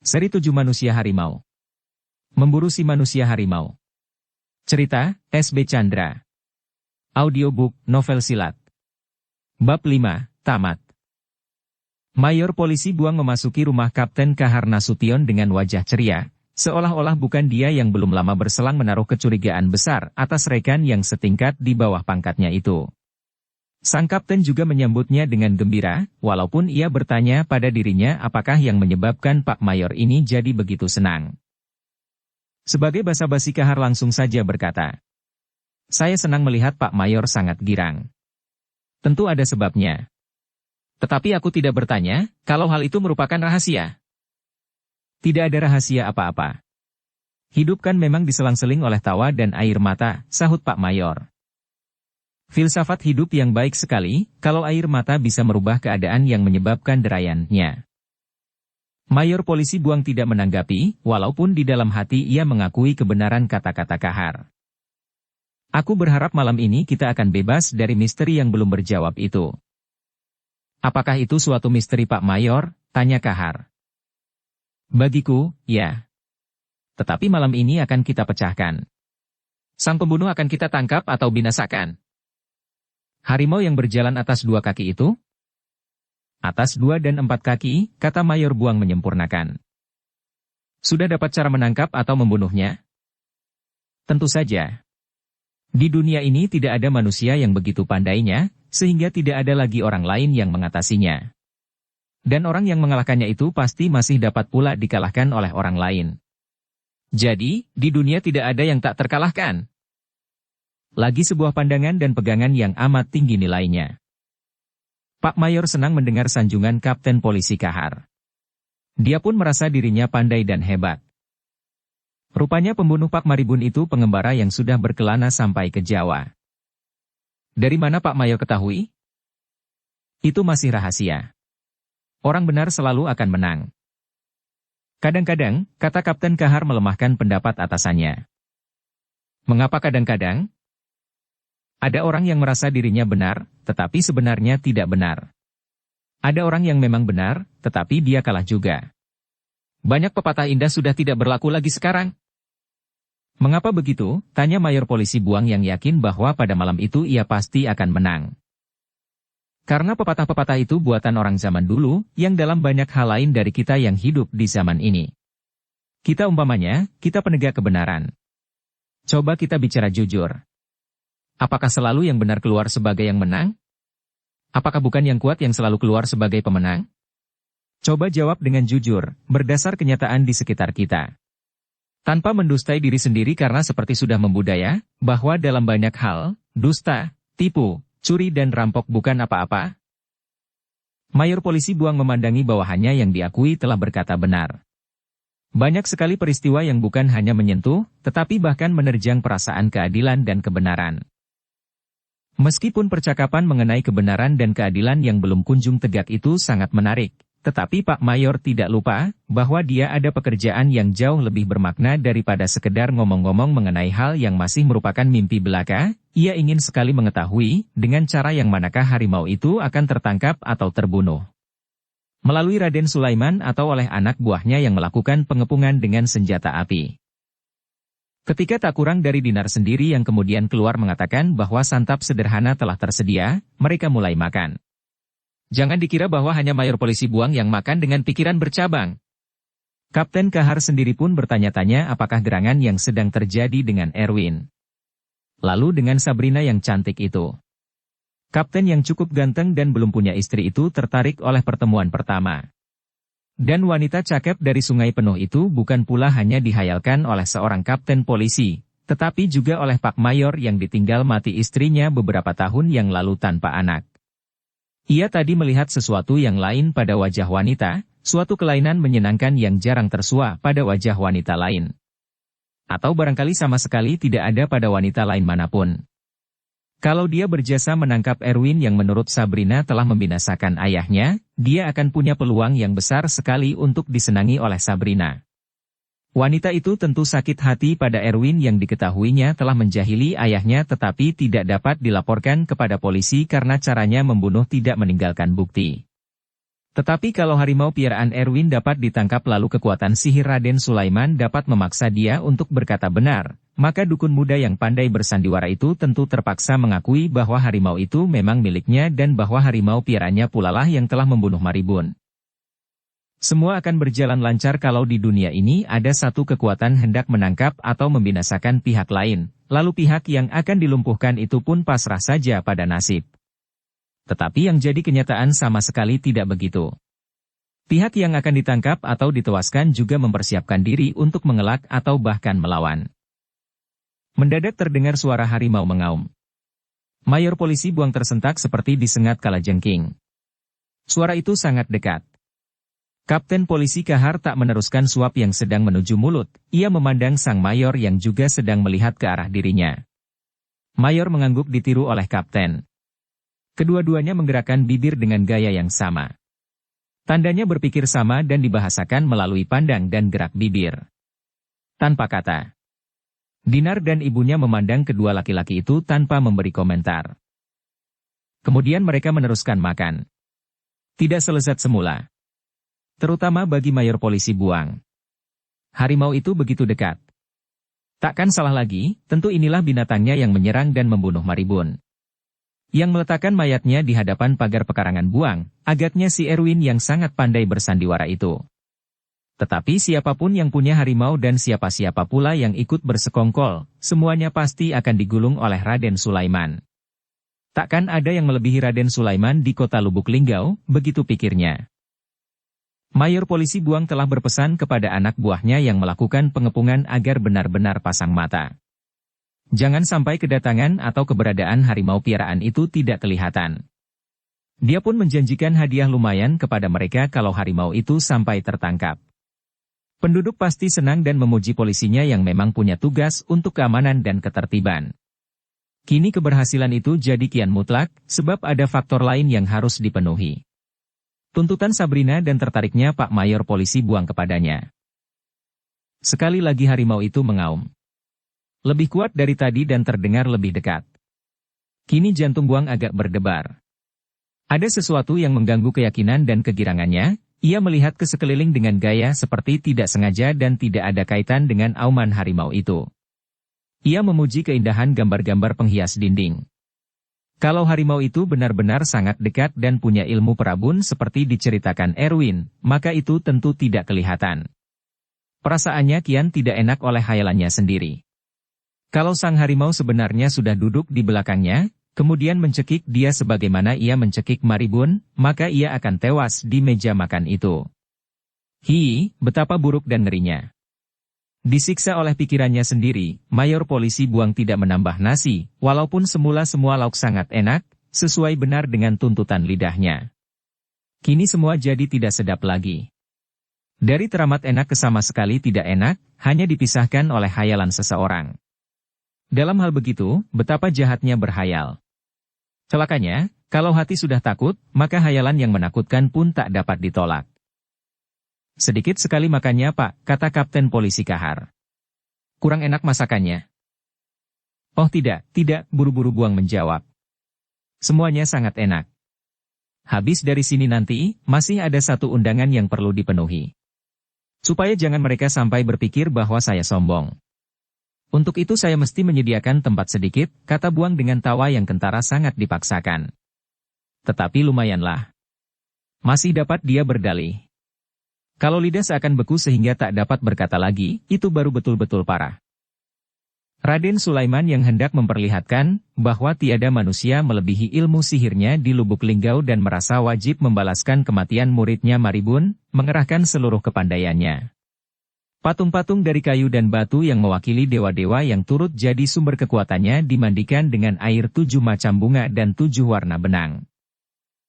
Seri 7 Manusia Harimau. Memburu si Manusia Harimau. Cerita, S.B. Chandra. Audiobook, novel silat. Bab 5, tamat. Mayor Polisi Buang memasuki rumah Kapten Kahar Nasution dengan wajah ceria, seolah-olah bukan dia yang belum lama berselang menaruh kecurigaan besar atas rekan yang setingkat di bawah pangkatnya itu. Sang kapten juga menyambutnya dengan gembira, walaupun ia bertanya pada dirinya apakah yang menyebabkan Pak Mayor ini jadi begitu senang. Sebagai basa-basi Kahar langsung saja berkata, "Saya senang melihat Pak Mayor sangat girang. Tentu ada sebabnya. Tetapi aku tidak bertanya, kalau hal itu merupakan rahasia." "Tidak ada rahasia apa-apa. Hidup kan memang diselang-seling oleh tawa dan air mata," sahut Pak Mayor. "Filsafat hidup yang baik sekali, kalau air mata bisa merubah keadaan yang menyebabkan derayannya." Mayor Polisi Buang tidak menanggapi, walaupun di dalam hati ia mengakui kebenaran kata-kata Kahar. "Aku berharap malam ini kita akan bebas dari misteri yang belum berjawab itu." "Apakah itu suatu misteri Pak Mayor?" tanya Kahar. "Bagiku, ya. Tetapi malam ini akan kita pecahkan. Sang pembunuh akan kita tangkap atau binasakan." "Harimau yang berjalan atas 2 kaki itu?" "Atas 2 dan 4 kaki," kata Mayor Buang menyempurnakan. "Sudah dapat cara menangkap atau membunuhnya?" "Tentu saja. Di dunia ini tidak ada manusia yang begitu pandainya, sehingga tidak ada lagi orang lain yang mengatasinya. Dan orang yang mengalahkannya itu pasti masih dapat pula dikalahkan oleh orang lain. Jadi, di dunia tidak ada yang tak terkalahkan." Lagi sebuah pandangan dan pegangan yang amat tinggi nilainya. Pak Mayor senang mendengar sanjungan Kapten Polisi Kahar. Dia pun merasa dirinya pandai dan hebat. Rupanya pembunuh Pak Maribun itu pengembara yang sudah berkelana sampai ke Jawa. Dari mana Pak Mayor ketahui? Itu masih rahasia. Orang benar selalu akan menang. Kadang-kadang, kata Kapten Kahar melemahkan pendapat atasannya. Mengapa kadang-kadang? Ada orang yang merasa dirinya benar, tetapi sebenarnya tidak benar. Ada orang yang memang benar, tetapi dia kalah juga. Banyak pepatah indah sudah tidak berlaku lagi sekarang. "Mengapa begitu?" tanya Mayor Polisi Buang yang yakin bahwa pada malam itu ia pasti akan menang. "Karena pepatah-pepatah itu buatan orang zaman dulu, yang dalam banyak hal lain dari kita yang hidup di zaman ini. Kita umpamanya, kita penegak kebenaran. Coba kita bicara jujur. Apakah selalu yang benar keluar sebagai yang menang? Apakah bukan yang kuat yang selalu keluar sebagai pemenang? Coba jawab dengan jujur, berdasar kenyataan di sekitar kita. Tanpa mendustai diri sendiri karena seperti sudah membudaya, bahwa dalam banyak hal, dusta, tipu, curi dan rampok bukan apa-apa." Mayor Polisi Buang memandangi bawahannya yang diakui telah berkata benar. Banyak sekali peristiwa yang bukan hanya menyentuh, tetapi bahkan menerjang perasaan keadilan dan kebenaran. Meskipun percakapan mengenai kebenaran dan keadilan yang belum kunjung tegak itu sangat menarik, tetapi Pak Mayor tidak lupa bahwa dia ada pekerjaan yang jauh lebih bermakna daripada sekedar ngomong-ngomong mengenai hal yang masih merupakan mimpi belaka. Ia ingin sekali mengetahui dengan cara yang manakah harimau itu akan tertangkap atau terbunuh. Melalui Raden Sulaiman atau oleh anak buahnya yang melakukan pengepungan dengan senjata api. Ketika tak kurang dari Dinar sendiri yang kemudian keluar mengatakan bahwa santap sederhana telah tersedia, mereka mulai makan. Jangan dikira bahwa hanya Mayor Polisi Buang yang makan dengan pikiran bercabang. Kapten Kahar sendiri pun bertanya-tanya apakah gerangan yang sedang terjadi dengan Erwin. Lalu dengan Sabrina yang cantik itu. Kapten yang cukup ganteng dan belum punya istri itu tertarik oleh pertemuan pertama. Dan wanita cakep dari Sungai Penuh itu bukan pula hanya dihayalkan oleh seorang kapten polisi, tetapi juga oleh Pak Mayor yang ditinggal mati istrinya beberapa tahun yang lalu tanpa anak. Ia tadi melihat sesuatu yang lain pada wajah wanita, suatu kelainan menyenangkan yang jarang tersua pada wajah wanita lain. Atau barangkali sama sekali tidak ada pada wanita lain manapun. Kalau dia berjasa menangkap Erwin yang menurut Sabrina telah membinasakan ayahnya, dia akan punya peluang yang besar sekali untuk disenangi oleh Sabrina. Wanita itu tentu sakit hati pada Erwin yang diketahuinya telah menjahili ayahnya tetapi tidak dapat dilaporkan kepada polisi karena caranya membunuh tidak meninggalkan bukti. Tetapi kalau harimau piaraan Erwin dapat ditangkap lalu kekuatan sihir Raden Sulaiman dapat memaksa dia untuk berkata benar, maka dukun muda yang pandai bersandiwara itu tentu terpaksa mengakui bahwa harimau itu memang miliknya dan bahwa harimau piaraannya pulalah yang telah membunuh Maribun. Semua akan berjalan lancar kalau di dunia ini ada satu kekuatan hendak menangkap atau membinasakan pihak lain, lalu pihak yang akan dilumpuhkan itu pun pasrah saja pada nasib. Tetapi yang jadi kenyataan sama sekali tidak begitu. Pihak yang akan ditangkap atau ditewaskan juga mempersiapkan diri untuk mengelak atau bahkan melawan. Mendadak terdengar suara harimau mengaum. Mayor polisi Buang tersentak seperti disengat kalajengking. Suara itu sangat dekat. Kapten polisi Kahar tak meneruskan suap yang sedang menuju mulut, ia memandang sang mayor yang juga sedang melihat ke arah dirinya. Mayor mengangguk ditiru oleh kapten. Kedua-duanya menggerakkan bibir dengan gaya yang sama. Tandanya berpikir sama dan dibahasakan melalui pandang dan gerak bibir. Tanpa kata. Dinar dan ibunya memandang kedua laki-laki itu tanpa memberi komentar. Kemudian mereka meneruskan makan. Tidak selezat semula. Terutama bagi mayor polisi Buang. Harimau itu begitu dekat. Takkan salah lagi, tentu inilah binatangnya yang menyerang dan membunuh Maribun. Yang meletakkan mayatnya di hadapan pagar pekarangan Buang, agaknya si Erwin yang sangat pandai bersandiwara itu. Tetapi siapapun yang punya harimau dan siapa-siapa pula yang ikut bersekongkol, semuanya pasti akan digulung oleh Raden Sulaiman. Takkan ada yang melebihi Raden Sulaiman di kota Lubuk Linggau, begitu pikirnya. Mayor polisi Buang telah berpesan kepada anak buahnya yang melakukan pengepungan agar benar-benar pasang mata. Jangan sampai kedatangan atau keberadaan harimau piaraan itu tidak kelihatan. Dia pun menjanjikan hadiah lumayan kepada mereka kalau harimau itu sampai tertangkap. Penduduk pasti senang dan memuji polisinya yang memang punya tugas untuk keamanan dan ketertiban. Kini keberhasilan itu jadi kian mutlak, sebab ada faktor lain yang harus dipenuhi. Tuntutan Sabrina dan tertariknya Pak Mayor polisi Buang kepadanya. Sekali lagi harimau itu mengaum. Lebih kuat dari tadi dan terdengar lebih dekat. Kini jantung Buang agak berdebar. Ada sesuatu yang mengganggu keyakinan dan kegirangannya, ia melihat ke sekeliling dengan gaya seperti tidak sengaja dan tidak ada kaitan dengan auman harimau itu. Ia memuji keindahan gambar-gambar penghias dinding. Kalau harimau itu benar-benar sangat dekat dan punya ilmu perabun seperti diceritakan Erwin, maka itu tentu tidak kelihatan. Perasaannya kian tidak enak oleh hayalannya sendiri. Kalau sang harimau sebenarnya sudah duduk di belakangnya, kemudian mencekik dia sebagaimana ia mencekik Maribun, maka ia akan tewas di meja makan itu. Betapa buruk dan ngerinya. Disiksa oleh pikirannya sendiri, Mayor polisi Buang tidak menambah nasi, walaupun semula semua lauk sangat enak, sesuai benar dengan tuntutan lidahnya. Kini semua jadi tidak sedap lagi. Dari teramat enak ke sama sekali tidak enak, hanya dipisahkan oleh hayalan seseorang. Dalam hal begitu, betapa jahatnya berhayal. Celakanya, kalau hati sudah takut, maka hayalan yang menakutkan pun tak dapat ditolak. Sedikit sekali makannya Pak, kata Kapten Polisi Kahar. Kurang enak masakannya. Oh tidak, buru-buru Buang menjawab. Semuanya sangat enak. Habis dari sini nanti, masih ada satu undangan yang perlu dipenuhi. Supaya jangan mereka sampai berpikir bahwa saya sombong. Untuk itu saya mesti menyediakan tempat sedikit, kata Buang dengan tawa yang kentara sangat dipaksakan. Tetapi lumayanlah. Masih dapat dia berdalih. Kalau lidah seakan beku sehingga tak dapat berkata lagi, itu baru betul-betul parah. Raden Sulaiman yang hendak memperlihatkan bahwa tiada manusia melebihi ilmu sihirnya di Lubuk Linggau dan merasa wajib membalaskan kematian muridnya Maribun, mengerahkan seluruh kepandaiannya. Patung-patung dari kayu dan batu yang mewakili dewa-dewa yang turut jadi sumber kekuatannya dimandikan dengan air 7 macam bunga dan 7 warna benang.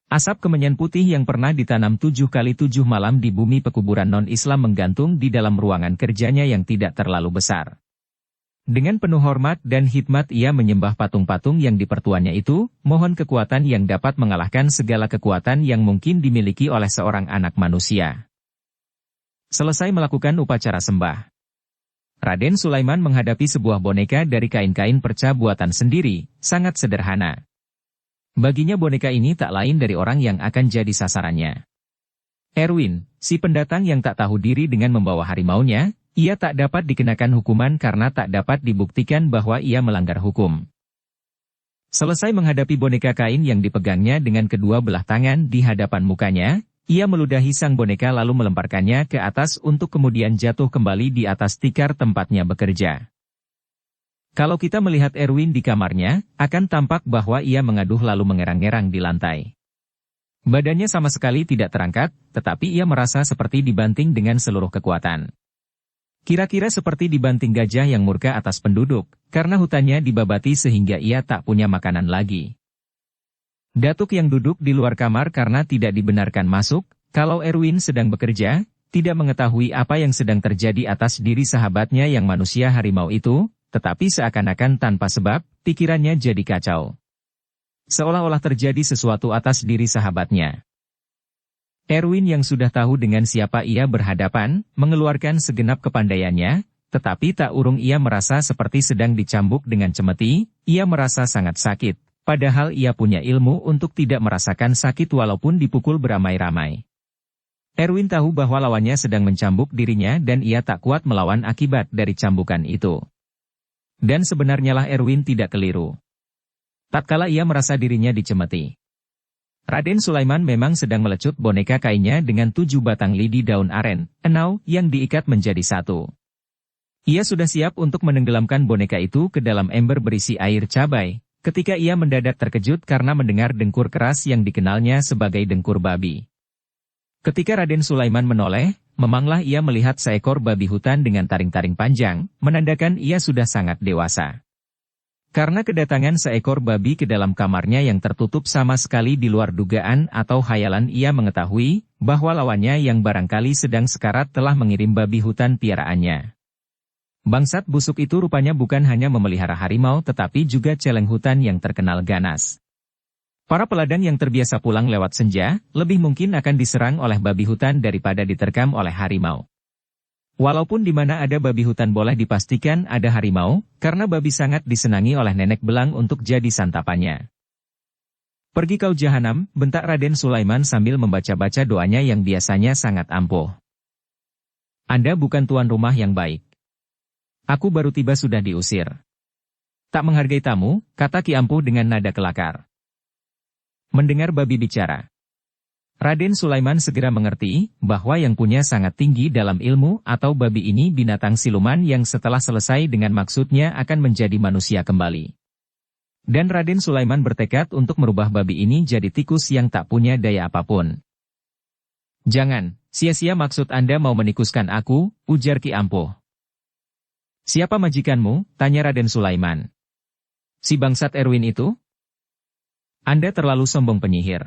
Asap kemenyan putih yang pernah ditanam 7 kali 7 malam di bumi pekuburan non-Islam menggantung di dalam ruangan kerjanya yang tidak terlalu besar. Dengan penuh hormat dan hikmat ia menyembah patung-patung yang dipertuannya itu, mohon kekuatan yang dapat mengalahkan segala kekuatan yang mungkin dimiliki oleh seorang anak manusia. Selesai melakukan upacara sembah, Raden Sulaiman menghadapi sebuah boneka dari kain-kain perca buatan sendiri, sangat sederhana. Baginya boneka ini tak lain dari orang yang akan jadi sasarannya. Erwin, si pendatang yang tak tahu diri dengan membawa harimaunya, ia tak dapat dikenakan hukuman karena tak dapat dibuktikan bahwa ia melanggar hukum. Selesai menghadapi boneka kain yang dipegangnya dengan kedua belah tangan di hadapan mukanya, ia meludahi sang boneka lalu melemparkannya ke atas untuk kemudian jatuh kembali di atas tikar tempatnya bekerja. Kalau kita melihat Erwin di kamarnya, akan tampak bahwa ia mengaduh lalu mengerang-ngerang di lantai. Badannya sama sekali tidak terangkat, tetapi ia merasa seperti dibanting dengan seluruh kekuatan. Kira-kira seperti dibanting gajah yang murka atas penduduk, karena hutannya dibabati sehingga ia tak punya makanan lagi. Datuk yang duduk di luar kamar karena tidak dibenarkan masuk, kalau Erwin sedang bekerja, tidak mengetahui apa yang sedang terjadi atas diri sahabatnya yang manusia harimau itu, tetapi seakan-akan tanpa sebab, pikirannya jadi kacau. Seolah-olah terjadi sesuatu atas diri sahabatnya. Erwin yang sudah tahu dengan siapa ia berhadapan, mengeluarkan segenap kepandaiannya, tetapi tak urung ia merasa seperti sedang dicambuk dengan cemeti, ia merasa sangat sakit, padahal ia punya ilmu untuk tidak merasakan sakit walaupun dipukul beramai-ramai. Erwin tahu bahwa lawannya sedang mencambuk dirinya dan ia tak kuat melawan akibat dari cambukan itu. Dan sebenarnya lah Erwin tidak keliru. Tatkala ia merasa dirinya dicemeti, Raden Sulaiman memang sedang melecut boneka kainnya dengan 7 batang lidi daun aren, enau, yang diikat menjadi satu. Ia sudah siap untuk menenggelamkan boneka itu ke dalam ember berisi air cabai, ketika ia mendadak terkejut karena mendengar dengkur keras yang dikenalnya sebagai dengkur babi. Ketika Raden Sulaiman menoleh, memanglah ia melihat seekor babi hutan dengan taring-taring panjang, menandakan ia sudah sangat dewasa. Karena kedatangan seekor babi ke dalam kamarnya yang tertutup sama sekali di luar dugaan atau khayalan ia mengetahui, bahwa lawannya yang barangkali sedang sekarat telah mengirim babi hutan piaraannya. Bangsat busuk itu rupanya bukan hanya memelihara harimau tetapi juga celeng hutan yang terkenal ganas. Para peladang yang terbiasa pulang lewat senja, lebih mungkin akan diserang oleh babi hutan daripada diterkam oleh harimau. Walaupun di mana ada babi hutan boleh dipastikan ada harimau, karena babi sangat disenangi oleh nenek belang untuk jadi santapannya. Pergi kau jahanam, bentak Raden Sulaiman sambil membaca-baca doanya yang biasanya sangat ampuh. Anda bukan tuan rumah yang baik. Aku baru tiba sudah diusir. Tak menghargai tamu, kata Ki Ampuh dengan nada kelakar. Mendengar babi bicara, Raden Sulaiman segera mengerti bahwa yang punya sangat tinggi dalam ilmu atau babi ini binatang siluman yang setelah selesai dengan maksudnya akan menjadi manusia kembali. Dan Raden Sulaiman bertekad untuk merubah babi ini jadi tikus yang tak punya daya apapun. Jangan, sia-sia maksud Anda mau menikuskan aku, ujar Ki Ampuh. Siapa majikanmu? Tanya Raden Sulaiman. Si bangsat Erwin itu? Anda terlalu sombong penyihir.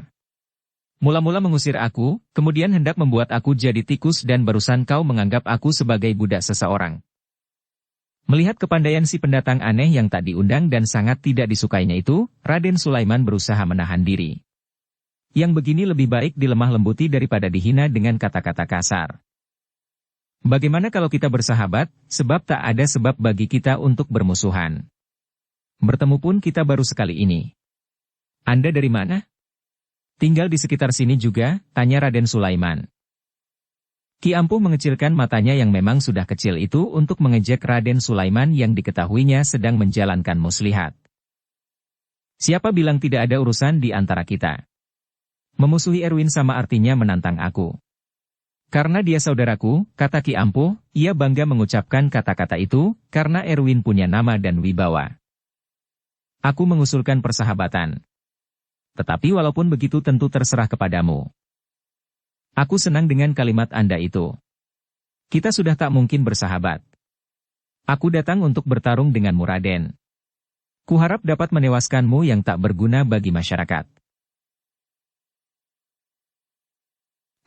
Mula-mula mengusir aku, kemudian hendak membuat aku jadi tikus dan barusan kau menganggap aku sebagai budak seseorang. Melihat kepandaian si pendatang aneh yang tak diundang dan sangat tidak disukainya itu, Raden Sulaiman berusaha menahan diri. Yang begini lebih baik dilemah lembuti daripada dihina dengan kata-kata kasar. Bagaimana kalau kita bersahabat, sebab tak ada sebab bagi kita untuk bermusuhan. Bertemu pun kita baru sekali ini. Anda dari mana? Tinggal di sekitar sini juga, tanya Raden Sulaiman. Ki Ampuh mengecilkan matanya yang memang sudah kecil itu untuk mengejek Raden Sulaiman yang diketahuinya sedang menjalankan muslihat. Siapa bilang tidak ada urusan di antara kita? Memusuhi Erwin sama artinya menantang aku. Karena dia saudaraku, kata Ki Ampuh, ia bangga mengucapkan kata-kata itu, karena Erwin punya nama dan wibawa. Aku mengusulkan persahabatan. Tetapi walaupun begitu tentu terserah kepadamu. Aku senang dengan kalimat Anda itu. Kita sudah tak mungkin bersahabat. Aku datang untuk bertarung denganmu Raden. Kuharap dapat menewaskanmu yang tak berguna bagi masyarakat.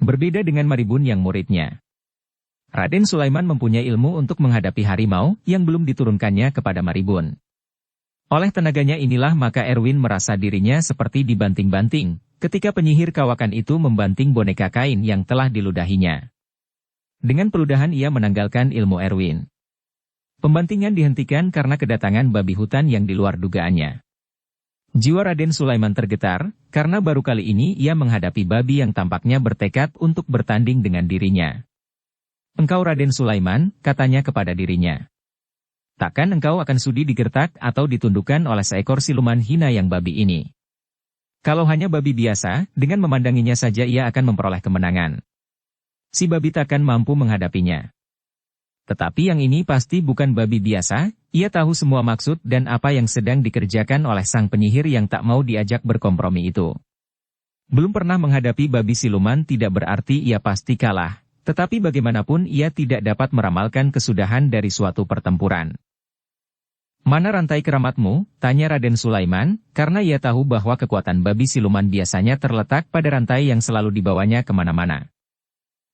Berbeda dengan Maribun yang muridnya. Raden Sulaiman mempunyai ilmu untuk menghadapi harimau yang belum diturunkannya kepada Maribun. Oleh tenaganya inilah maka Erwin merasa dirinya seperti dibanting-banting, ketika penyihir kawakan itu membanting boneka kain yang telah diludahinya. Dengan peludahan ia menanggalkan ilmu Erwin. Pembantingan dihentikan karena kedatangan babi hutan yang di luar dugaannya. Jiwa Raden Sulaiman tergetar, karena baru kali ini ia menghadapi babi yang tampaknya bertekad untuk bertanding dengan dirinya. "Engkau Raden Sulaiman," katanya kepada dirinya. "Takkan engkau akan sudi digertak atau ditundukkan oleh seekor siluman hina yang babi ini. Kalau hanya babi biasa, dengan memandanginya saja ia akan memperoleh kemenangan. Si babi takkan mampu menghadapinya. Tetapi yang ini pasti bukan babi biasa, ia tahu semua maksud dan apa yang sedang dikerjakan oleh sang penyihir yang tak mau diajak berkompromi itu. Belum pernah menghadapi babi siluman tidak berarti ia pasti kalah, tetapi bagaimanapun ia tidak dapat meramalkan kesudahan dari suatu pertempuran. "Mana rantai keramatmu?" tanya Raden Sulaiman, karena ia tahu bahwa kekuatan babi siluman biasanya terletak pada rantai yang selalu dibawanya kemana-mana.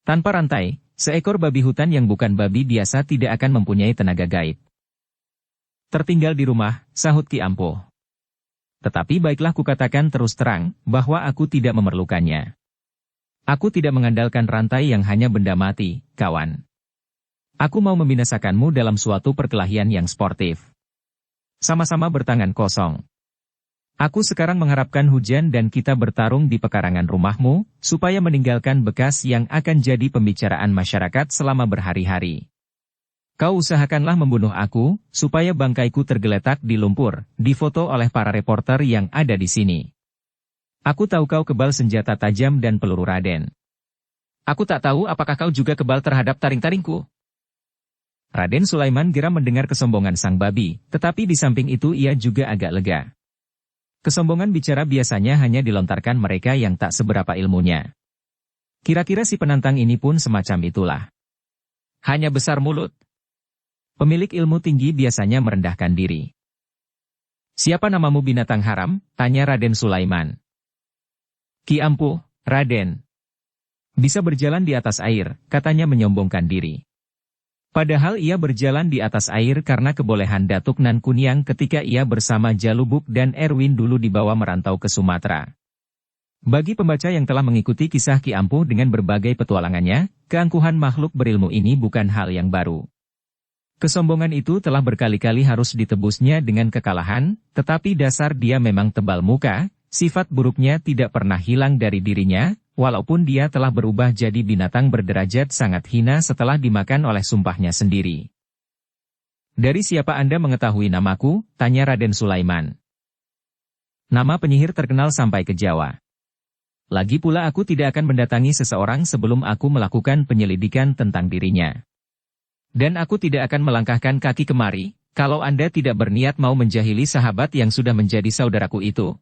Tanpa rantai, seekor babi hutan yang bukan babi biasa tidak akan mempunyai tenaga gaib. "Tertinggal di rumah," sahut Ki Ampuh. "Tetapi baiklah kukatakan terus terang, bahwa aku tidak memerlukannya. Aku tidak mengandalkan rantai yang hanya benda mati, kawan. Aku mau membinasakanmu dalam suatu perkelahian yang sportif. Sama-sama bertangan kosong. Aku sekarang mengharapkan hujan dan kita bertarung di pekarangan rumahmu, supaya meninggalkan bekas yang akan jadi pembicaraan masyarakat selama berhari-hari. Kau usahakanlah membunuh aku, supaya bangkaiku tergeletak di lumpur, difoto oleh para reporter yang ada di sini. Aku tahu kau kebal senjata tajam dan peluru Raden. Aku tak tahu apakah kau juga kebal terhadap taring-taringku." Raden Sulaiman geram mendengar kesombongan sang babi, tetapi di samping itu ia juga agak lega. Kesombongan bicara biasanya hanya dilontarkan mereka yang tak seberapa ilmunya. Kira-kira si penantang ini pun semacam itulah. Hanya besar mulut. Pemilik ilmu tinggi biasanya merendahkan diri. "Siapa namamu binatang haram?" tanya Raden Sulaiman. "Ki Ampuh, Raden. Bisa berjalan di atas air," katanya menyombongkan diri. Padahal ia berjalan di atas air karena kebolehan Datuk Nan Kuniang ketika ia bersama Jalubuk dan Erwin dulu dibawa merantau ke Sumatera. Bagi pembaca yang telah mengikuti kisah Ki Ampuh dengan berbagai petualangannya, keangkuhan makhluk berilmu ini bukan hal yang baru. Kesombongan itu telah berkali-kali harus ditebusnya dengan kekalahan, tetapi dasar dia memang tebal muka, sifat buruknya tidak pernah hilang dari dirinya, walaupun dia telah berubah jadi binatang berderajat sangat hina setelah dimakan oleh sumpahnya sendiri. "Dari siapa Anda mengetahui namaku?" tanya Raden Sulaiman. "Nama penyihir terkenal sampai ke Jawa. Lagi pula aku tidak akan mendatangi seseorang sebelum aku melakukan penyelidikan tentang dirinya. Dan aku tidak akan melangkahkan kaki kemari, kalau Anda tidak berniat mau menjahili sahabat yang sudah menjadi saudaraku itu."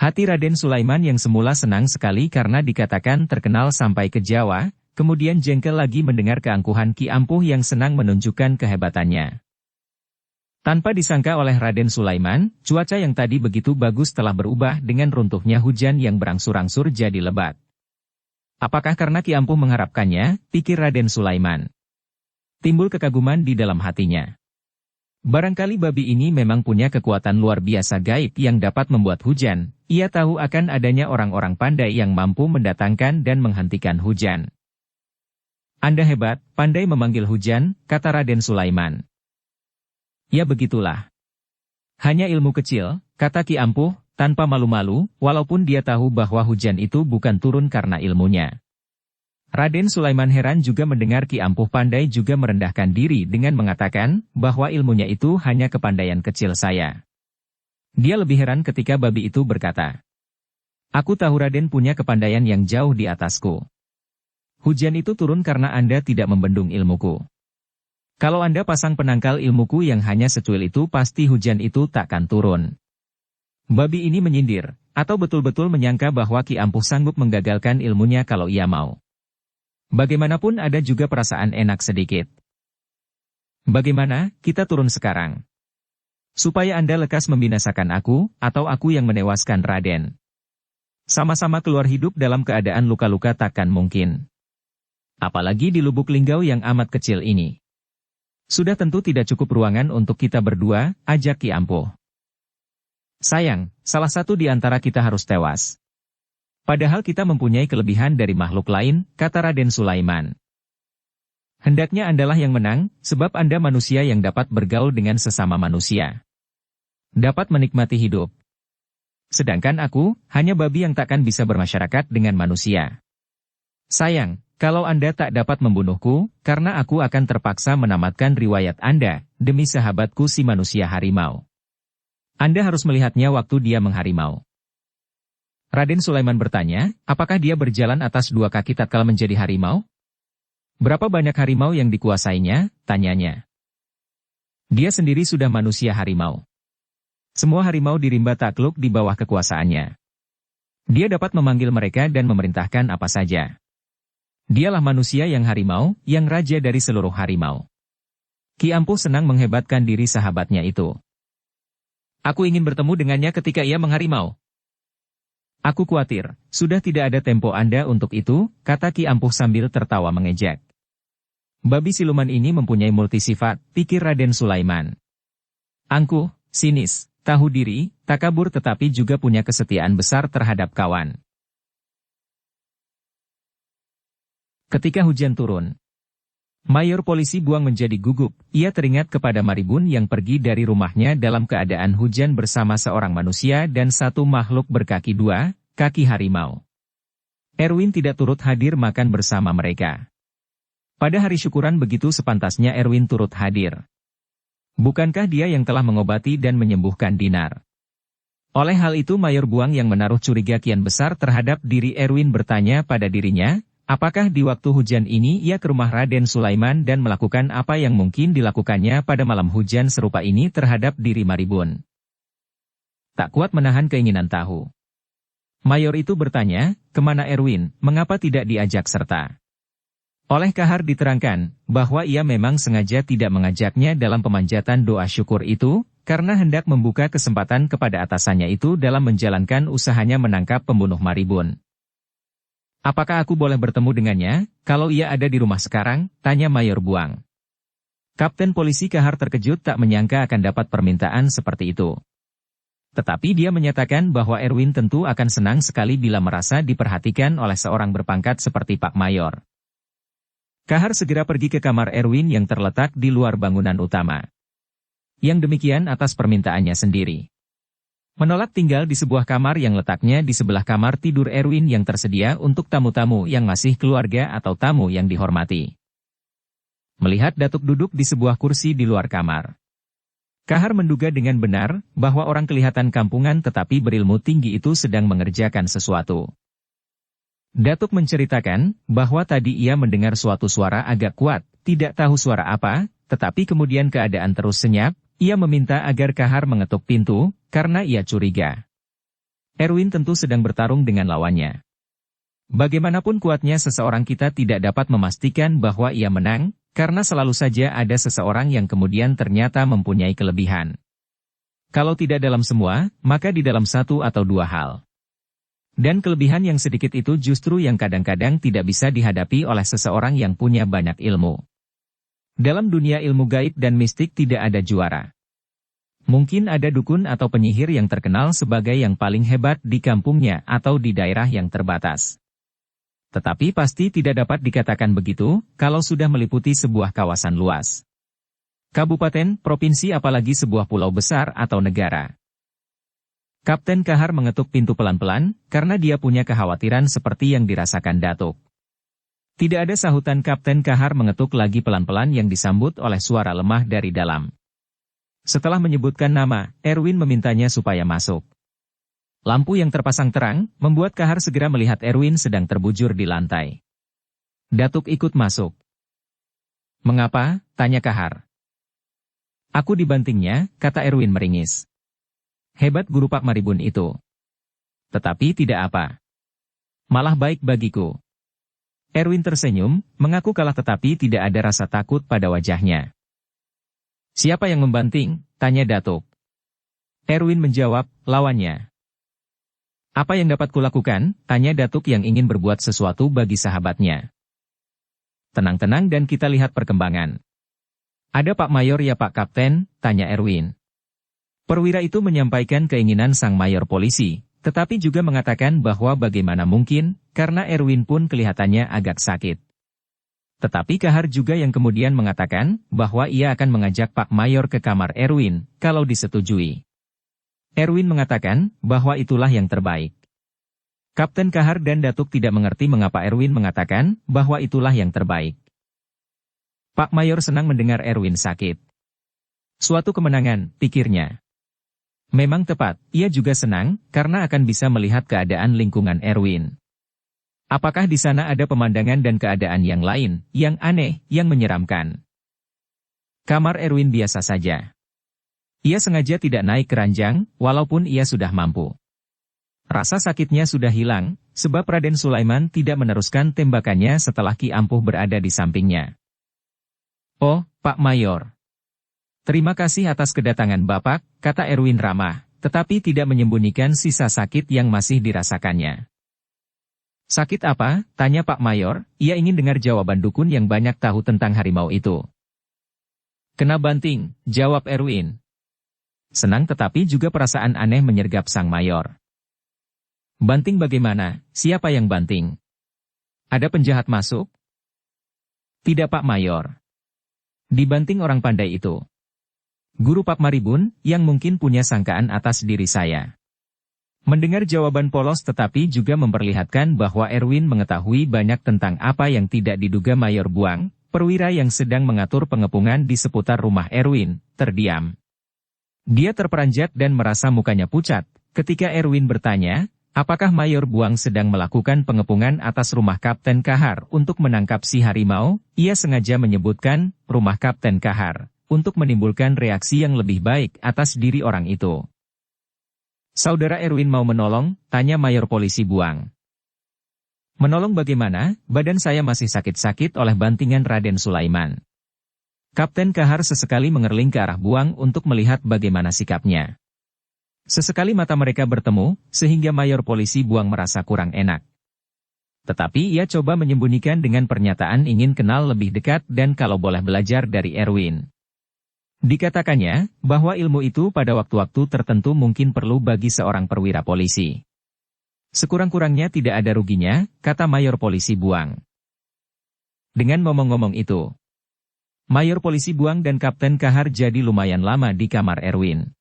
Hati Raden Sulaiman yang semula senang sekali karena dikatakan terkenal sampai ke Jawa, kemudian jengkel lagi mendengar keangkuhan Ki Ampuh yang senang menunjukkan kehebatannya. Tanpa disangka oleh Raden Sulaiman, cuaca yang tadi begitu bagus telah berubah dengan runtuhnya hujan yang berangsur-angsur jadi lebat. Apakah karena Ki Ampuh mengharapkannya, pikir Raden Sulaiman. Timbul kekaguman di dalam hatinya. Barangkali babi ini memang punya kekuatan luar biasa gaib yang dapat membuat hujan. Ia tahu akan adanya orang-orang pandai yang mampu mendatangkan dan menghentikan hujan. "Anda hebat, pandai memanggil hujan," kata Raden Sulaiman. "Ya begitulah. Hanya ilmu kecil," kata Ki Ampuh, tanpa malu-malu, walaupun dia tahu bahwa hujan itu bukan turun karena ilmunya. Raden Sulaiman heran juga mendengar Ki Ampuh pandai juga merendahkan diri dengan mengatakan bahwa ilmunya itu hanya kepandaian kecil saya. Dia lebih heran ketika babi itu berkata, "Aku tahu Raden punya kepandaian yang jauh di atasku. Hujan itu turun karena Anda tidak membendung ilmuku. Kalau Anda pasang penangkal ilmuku yang hanya secuil itu pasti hujan itu takkan turun." Babi ini menyindir, atau betul-betul menyangka bahwa Ki Ampuh sanggup menggagalkan ilmunya kalau ia mau. Bagaimanapun ada juga perasaan enak sedikit. "Bagaimana, kita turun sekarang? Supaya Anda lekas membinasakan aku, atau aku yang menewaskan Raden. Sama-sama keluar hidup dalam keadaan luka-luka takkan mungkin. Apalagi di Lubuk Linggau yang amat kecil ini. Sudah tentu tidak cukup ruangan untuk kita berdua," ajak Ki Ampuh. "Sayang, salah satu di antara kita harus tewas. Padahal kita mempunyai kelebihan dari makhluk lain," kata Raden Sulaiman. "Hendaknya Andalah yang menang, sebab Anda manusia yang dapat bergaul dengan sesama manusia. Dapat menikmati hidup, Sedangkan aku, hanya babi yang takkan bisa bermasyarakat dengan manusia. Sayang, kalau Anda tak dapat membunuhku, karena aku akan terpaksa menamatkan riwayat Anda, demi sahabatku si manusia harimau. Anda harus melihatnya waktu dia mengharimau. Raden Sulaiman bertanya, apakah dia berjalan atas dua kaki tatkala menjadi harimau? Berapa banyak harimau yang dikuasainya? Tanyanya. Dia sendiri sudah manusia harimau. Semua harimau di rimba takluk di bawah kekuasaannya. Dia dapat memanggil mereka dan memerintahkan apa saja. Dialah manusia yang harimau, yang raja dari seluruh harimau. Ki Ampuh senang menghebatkan diri sahabatnya itu. Aku ingin bertemu dengannya ketika ia mengharimau. Aku khawatir, sudah tidak ada tempo Anda untuk itu, kata Ki Ampuh sambil tertawa mengejek. Babi siluman ini mempunyai multisifat, pikir Raden Sulaiman. Angkuh, sinis, tahu diri, takabur tetapi juga punya kesetiaan besar terhadap kawan. Ketika hujan turun, Mayor Polisi Buang menjadi gugup. Ia teringat kepada Maribun yang pergi dari rumahnya dalam keadaan hujan bersama seorang manusia dan satu makhluk berkaki dua, kaki harimau. Erwin tidak turut hadir makan bersama mereka. Pada hari syukuran begitu sepantasnya Erwin turut hadir. Bukankah dia yang telah mengobati dan menyembuhkan Dinar? Oleh hal itu Mayor Buang yang menaruh curiga kian besar terhadap diri Erwin bertanya pada dirinya, apakah di waktu hujan ini ia ke rumah Raden Sulaiman dan melakukan apa yang mungkin dilakukannya pada malam hujan serupa ini terhadap diri Maribun? Tak kuat menahan keinginan tahu. Mayor itu bertanya, kemana Erwin, mengapa tidak diajak serta? Oleh Kahar diterangkan, bahwa ia memang sengaja tidak mengajaknya dalam pemanjatan doa syukur itu, karena hendak membuka kesempatan kepada atasannya itu dalam menjalankan usahanya menangkap pembunuh Maribun. Apakah aku boleh bertemu dengannya, kalau ia ada di rumah sekarang? Tanya Mayor Buang. Kapten Polisi Kahar terkejut tak menyangka akan dapat permintaan seperti itu. Tetapi dia menyatakan bahwa Erwin tentu akan senang sekali bila merasa diperhatikan oleh seorang berpangkat seperti Pak Mayor. Kahar segera pergi ke kamar Erwin yang terletak di luar bangunan utama. Yang demikian atas permintaannya sendiri. Menolak tinggal di sebuah kamar yang letaknya di sebelah kamar tidur Erwin yang tersedia untuk tamu-tamu yang masih keluarga atau tamu yang dihormati. Melihat Datuk duduk di sebuah kursi di luar kamar. Kahar menduga dengan benar bahwa orang kelihatan kampungan tetapi berilmu tinggi itu sedang mengerjakan sesuatu. Datuk menceritakan bahwa tadi ia mendengar suatu suara agak kuat, tidak tahu suara apa, tetapi kemudian keadaan terus senyap, ia meminta agar Kahar mengetuk pintu, karena ia curiga. Erwin tentu sedang bertarung dengan lawannya. Bagaimanapun kuatnya seseorang kita tidak dapat memastikan bahwa ia menang, karena selalu saja ada seseorang yang kemudian ternyata mempunyai kelebihan. Kalau tidak dalam semua, maka di dalam satu atau dua hal. Dan kelebihan yang sedikit itu justru yang kadang-kadang tidak bisa dihadapi oleh seseorang yang punya banyak ilmu. Dalam dunia ilmu gaib dan mistik tidak ada juara. Mungkin ada dukun atau penyihir yang terkenal sebagai yang paling hebat di kampungnya atau di daerah yang terbatas. Tetapi pasti tidak dapat dikatakan begitu, kalau sudah meliputi sebuah kawasan luas. Kabupaten, provinsi apalagi sebuah pulau besar atau negara. Kapten Kahar mengetuk pintu pelan-pelan, karena dia punya kekhawatiran seperti yang dirasakan Datuk. Tidak ada sahutan Kapten Kahar mengetuk lagi pelan-pelan yang disambut oleh suara lemah dari dalam. Setelah menyebutkan nama, Erwin memintanya supaya masuk. Lampu yang terpasang terang, membuat Kahar segera melihat Erwin sedang terbujur di lantai. Datuk ikut masuk. Mengapa? Tanya Kahar. Aku dibantingnya, kata Erwin meringis. Hebat guru Pak Maribun itu. Tetapi tidak apa. Malah baik bagiku. Erwin tersenyum, mengaku kalah tetapi tidak ada rasa takut pada wajahnya. Siapa yang membanting? Tanya Datuk. Erwin menjawab, lawannya. Apa yang dapat kulakukan? Tanya Datuk yang ingin berbuat sesuatu bagi sahabatnya. Tenang-tenang dan kita lihat perkembangan. Ada Pak Mayor ya Pak Kapten? Tanya Erwin. Perwira itu menyampaikan keinginan sang Mayor Polisi, tetapi juga mengatakan bahwa bagaimana mungkin, karena Erwin pun kelihatannya agak sakit. Tetapi Kahar juga yang kemudian mengatakan bahwa ia akan mengajak Pak Mayor ke kamar Erwin, kalau disetujui. Erwin mengatakan bahwa itulah yang terbaik. Kapten Kahar dan Datuk tidak mengerti mengapa Erwin mengatakan bahwa itulah yang terbaik. Pak Mayor senang mendengar Erwin sakit. Suatu kemenangan, pikirnya. Memang tepat, ia juga senang karena akan bisa melihat keadaan lingkungan Erwin. Apakah di sana ada pemandangan dan keadaan yang lain, yang aneh, yang menyeramkan? Kamar Erwin biasa saja. Ia sengaja tidak naik ke ranjang, walaupun ia sudah mampu. Rasa sakitnya sudah hilang, sebab Raden Sulaiman tidak meneruskan tembakannya setelah Ki Ampuh berada di sampingnya. "Oh, Pak Mayor. Terima kasih atas kedatangan Bapak," kata Erwin ramah, tetapi tidak menyembunyikan sisa sakit yang masih dirasakannya. "Sakit apa?" tanya Pak Mayor, ia ingin dengar jawaban dukun yang banyak tahu tentang harimau itu. "Kena banting," jawab Erwin. Senang tetapi juga perasaan aneh menyergap sang mayor. "Banting bagaimana? Siapa yang banting? Ada penjahat masuk?" "Tidak Pak Mayor. Dibanting orang pandai itu. Guru Pak Maribun, yang mungkin punya sangkaan atas diri saya." Mendengar jawaban polos tetapi juga memperlihatkan bahwa Erwin mengetahui banyak tentang apa yang tidak diduga Mayor Buang, perwira yang sedang mengatur pengepungan di seputar rumah Erwin, terdiam. Dia terperanjat dan merasa mukanya pucat, ketika Erwin bertanya, apakah Mayor Buang sedang melakukan pengepungan atas rumah Kapten Kahar untuk menangkap si harimau. Ia sengaja menyebutkan, rumah Kapten Kahar, untuk menimbulkan reaksi yang lebih baik atas diri orang itu. "Saudara Erwin mau menolong?" tanya Mayor Polisi Buang. "Menolong bagaimana? Badan saya masih sakit-sakit oleh bantingan Raden Sulaiman." Kapten Kahar sesekali mengerling ke arah Buang untuk melihat bagaimana sikapnya. Sesekali mata mereka bertemu, sehingga Mayor Polisi Buang merasa kurang enak. Tetapi ia coba menyembunyikan dengan pernyataan ingin kenal lebih dekat dan kalau boleh belajar dari Erwin. Dikatakannya, bahwa ilmu itu pada waktu-waktu tertentu mungkin perlu bagi seorang perwira polisi. Sekurang-kurangnya tidak ada ruginya, kata Mayor Polisi Buang. Dengan ngomong-ngomong itu, Mayor Polisi Buang dan Kapten Kahar jadi lumayan lama di kamar Erwin.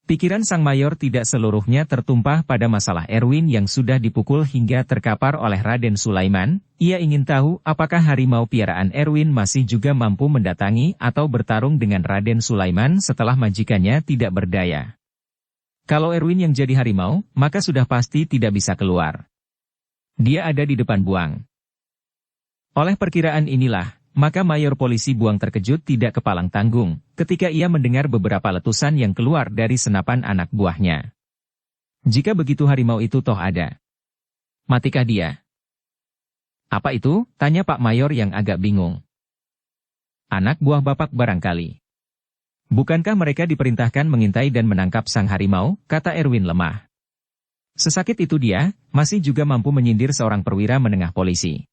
Pikiran sang mayor tidak seluruhnya tertumpah pada masalah Erwin yang sudah dipukul hingga terkapar oleh Raden Sulaiman. Ia ingin tahu apakah harimau piaraan Erwin masih juga mampu mendatangi atau bertarung dengan Raden Sulaiman setelah majikannya tidak berdaya. Kalau Erwin yang jadi harimau, maka sudah pasti tidak bisa keluar. Dia ada di depan Buang. Oleh perkiraan inilah, maka Mayor Polisi Buang terkejut tidak kepalang tanggung, ketika ia mendengar beberapa letusan yang keluar dari senapan anak buahnya. Jika begitu harimau itu toh ada. Matikah dia? Apa itu? Tanya Pak Mayor yang agak bingung. Anak buah Bapak barangkali. Bukankah mereka diperintahkan mengintai dan menangkap sang harimau, kata Erwin lemah. Sesakit itu dia, masih juga mampu menyindir seorang perwira menengah polisi.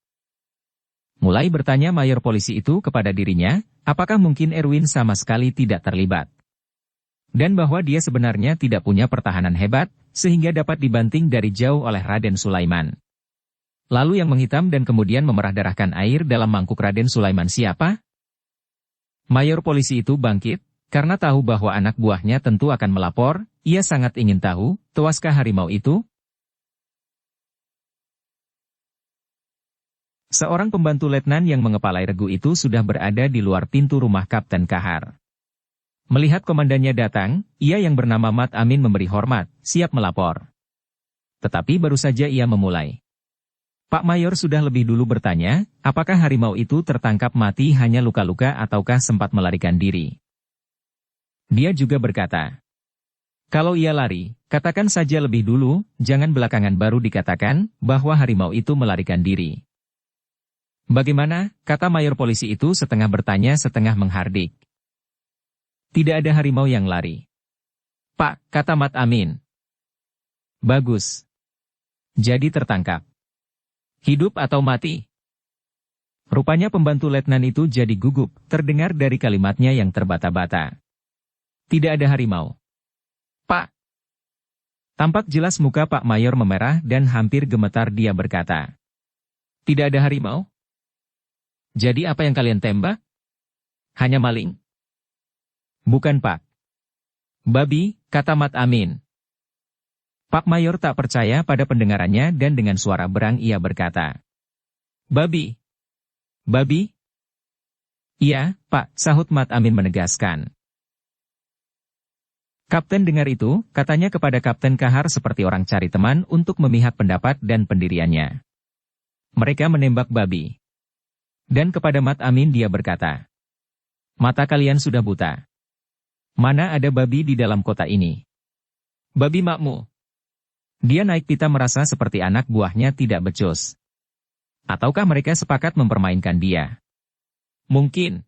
Mulai bertanya Mayor Polisi itu kepada dirinya, apakah mungkin Erwin sama sekali tidak terlibat. Dan bahwa dia sebenarnya tidak punya pertahanan hebat, sehingga dapat dibanting dari jauh oleh Raden Sulaiman. Lalu yang menghitam dan kemudian memerah-darahkan air dalam mangkuk Raden Sulaiman siapa? Mayor Polisi itu bangkit, karena tahu bahwa anak buahnya tentu akan melapor, ia sangat ingin tahu, tewaskah harimau itu? Seorang pembantu letnan yang mengepalai regu itu sudah berada di luar pintu rumah Kapten Kahar. Melihat komandannya datang, ia yang bernama Mat Amin memberi hormat, siap melapor. Tetapi baru saja ia memulai. Pak Mayor sudah lebih dulu bertanya, apakah harimau itu tertangkap mati hanya luka-luka ataukah sempat melarikan diri. Dia juga berkata, kalau ia lari, katakan saja lebih dulu, jangan belakangan baru dikatakan bahwa harimau itu melarikan diri. Bagaimana, kata Mayor Polisi itu setengah bertanya setengah menghardik. Tidak ada harimau yang lari. Pak, kata Mat Amin. Bagus. Jadi tertangkap. Hidup atau mati? Rupanya pembantu letnan itu jadi gugup, terdengar dari kalimatnya yang terbata-bata. Tidak ada harimau. Pak. Tampak jelas muka Pak Mayor memerah dan hampir gemetar dia berkata. Tidak ada harimau? Jadi apa yang kalian tembak? Hanya maling? Bukan Pak. Babi, kata Mat Amin. Pak Mayor tak percaya pada pendengarannya dan dengan suara berang ia berkata, "Babi? Babi?" "Iya, Pak," sahut Mat Amin menegaskan. Kapten dengar itu, katanya kepada Kapten Kahar seperti orang cari teman untuk memihak pendapat dan pendiriannya. "Mereka menembak babi." Dan kepada Mat Amin dia berkata, "Mata kalian sudah buta. Mana ada babi di dalam kota ini? Babi makmu." Dia naik pita merasa seperti anak buahnya tidak becus. Ataukah mereka sepakat mempermainkan dia? Mungkin.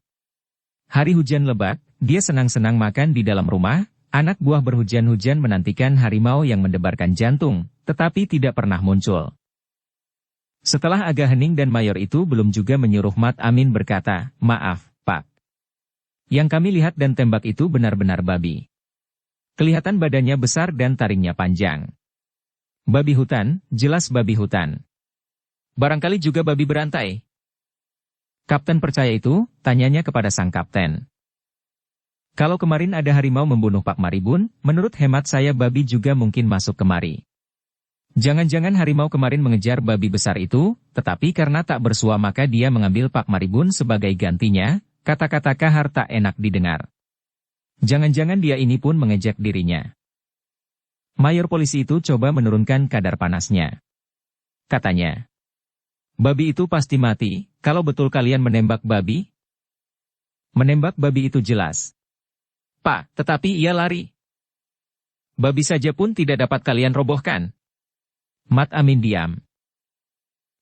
Hari hujan lebat, dia senang-senang makan di dalam rumah, anak buah berhujan-hujan menantikan harimau yang mendebarkan jantung, tetapi tidak pernah muncul. Setelah agak hening dan mayor itu belum juga menyuruh Mat Amin berkata, "Maaf, Pak. Yang kami lihat dan tembak itu benar-benar babi. Kelihatan badannya besar dan taringnya panjang. Babi hutan, jelas babi hutan. Barangkali juga babi berantai." Kapten percaya itu, tanyanya kepada sang kapten. "Kalau kemarin ada harimau membunuh Pak Maribun, menurut hemat saya babi juga mungkin masuk kemari. Jangan-jangan harimau kemarin mengejar babi besar itu, tetapi karena tak bersua maka dia mengambil Pak Maribun sebagai gantinya." Kata-kata Kahar tak enak didengar. Jangan-jangan dia ini pun mengejek dirinya. Mayor polisi itu coba menurunkan kadar panasnya. Katanya, "Babi itu pasti mati, kalau betul kalian menembak babi?" "Menembak babi itu jelas, Pak, tetapi ia lari. Babi saja pun tidak dapat kalian robohkan." Mat Amin diam.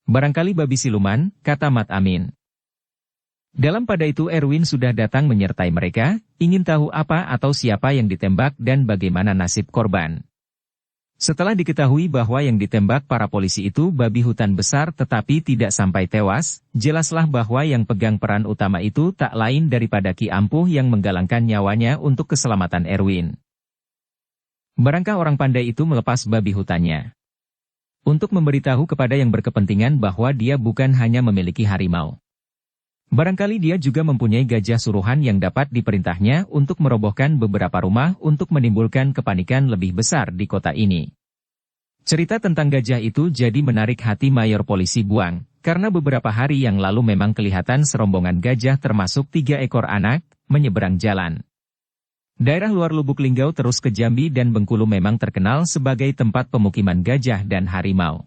"Barangkali babi siluman," kata Mat Amin. Dalam pada itu Erwin sudah datang menyertai mereka, ingin tahu apa atau siapa yang ditembak dan bagaimana nasib korban. Setelah diketahui bahwa yang ditembak para polisi itu babi hutan besar tetapi tidak sampai tewas, jelaslah bahwa yang pegang peran utama itu tak lain daripada Ki Ampuh yang menggalangkan nyawanya untuk keselamatan Erwin. Barangkah orang pandai itu melepas babi hutannya untuk memberitahu kepada yang berkepentingan bahwa dia bukan hanya memiliki harimau. Barangkali dia juga mempunyai gajah suruhan yang dapat diperintahnya untuk merobohkan beberapa rumah untuk menimbulkan kepanikan lebih besar di kota ini. Cerita tentang gajah itu jadi menarik hati mayor polisi Buang, karena beberapa hari yang lalu memang kelihatan serombongan gajah termasuk 3 ekor anak, menyeberang jalan. Daerah luar Lubuk Linggau terus ke Jambi dan Bengkulu memang terkenal sebagai tempat pemukiman gajah dan harimau.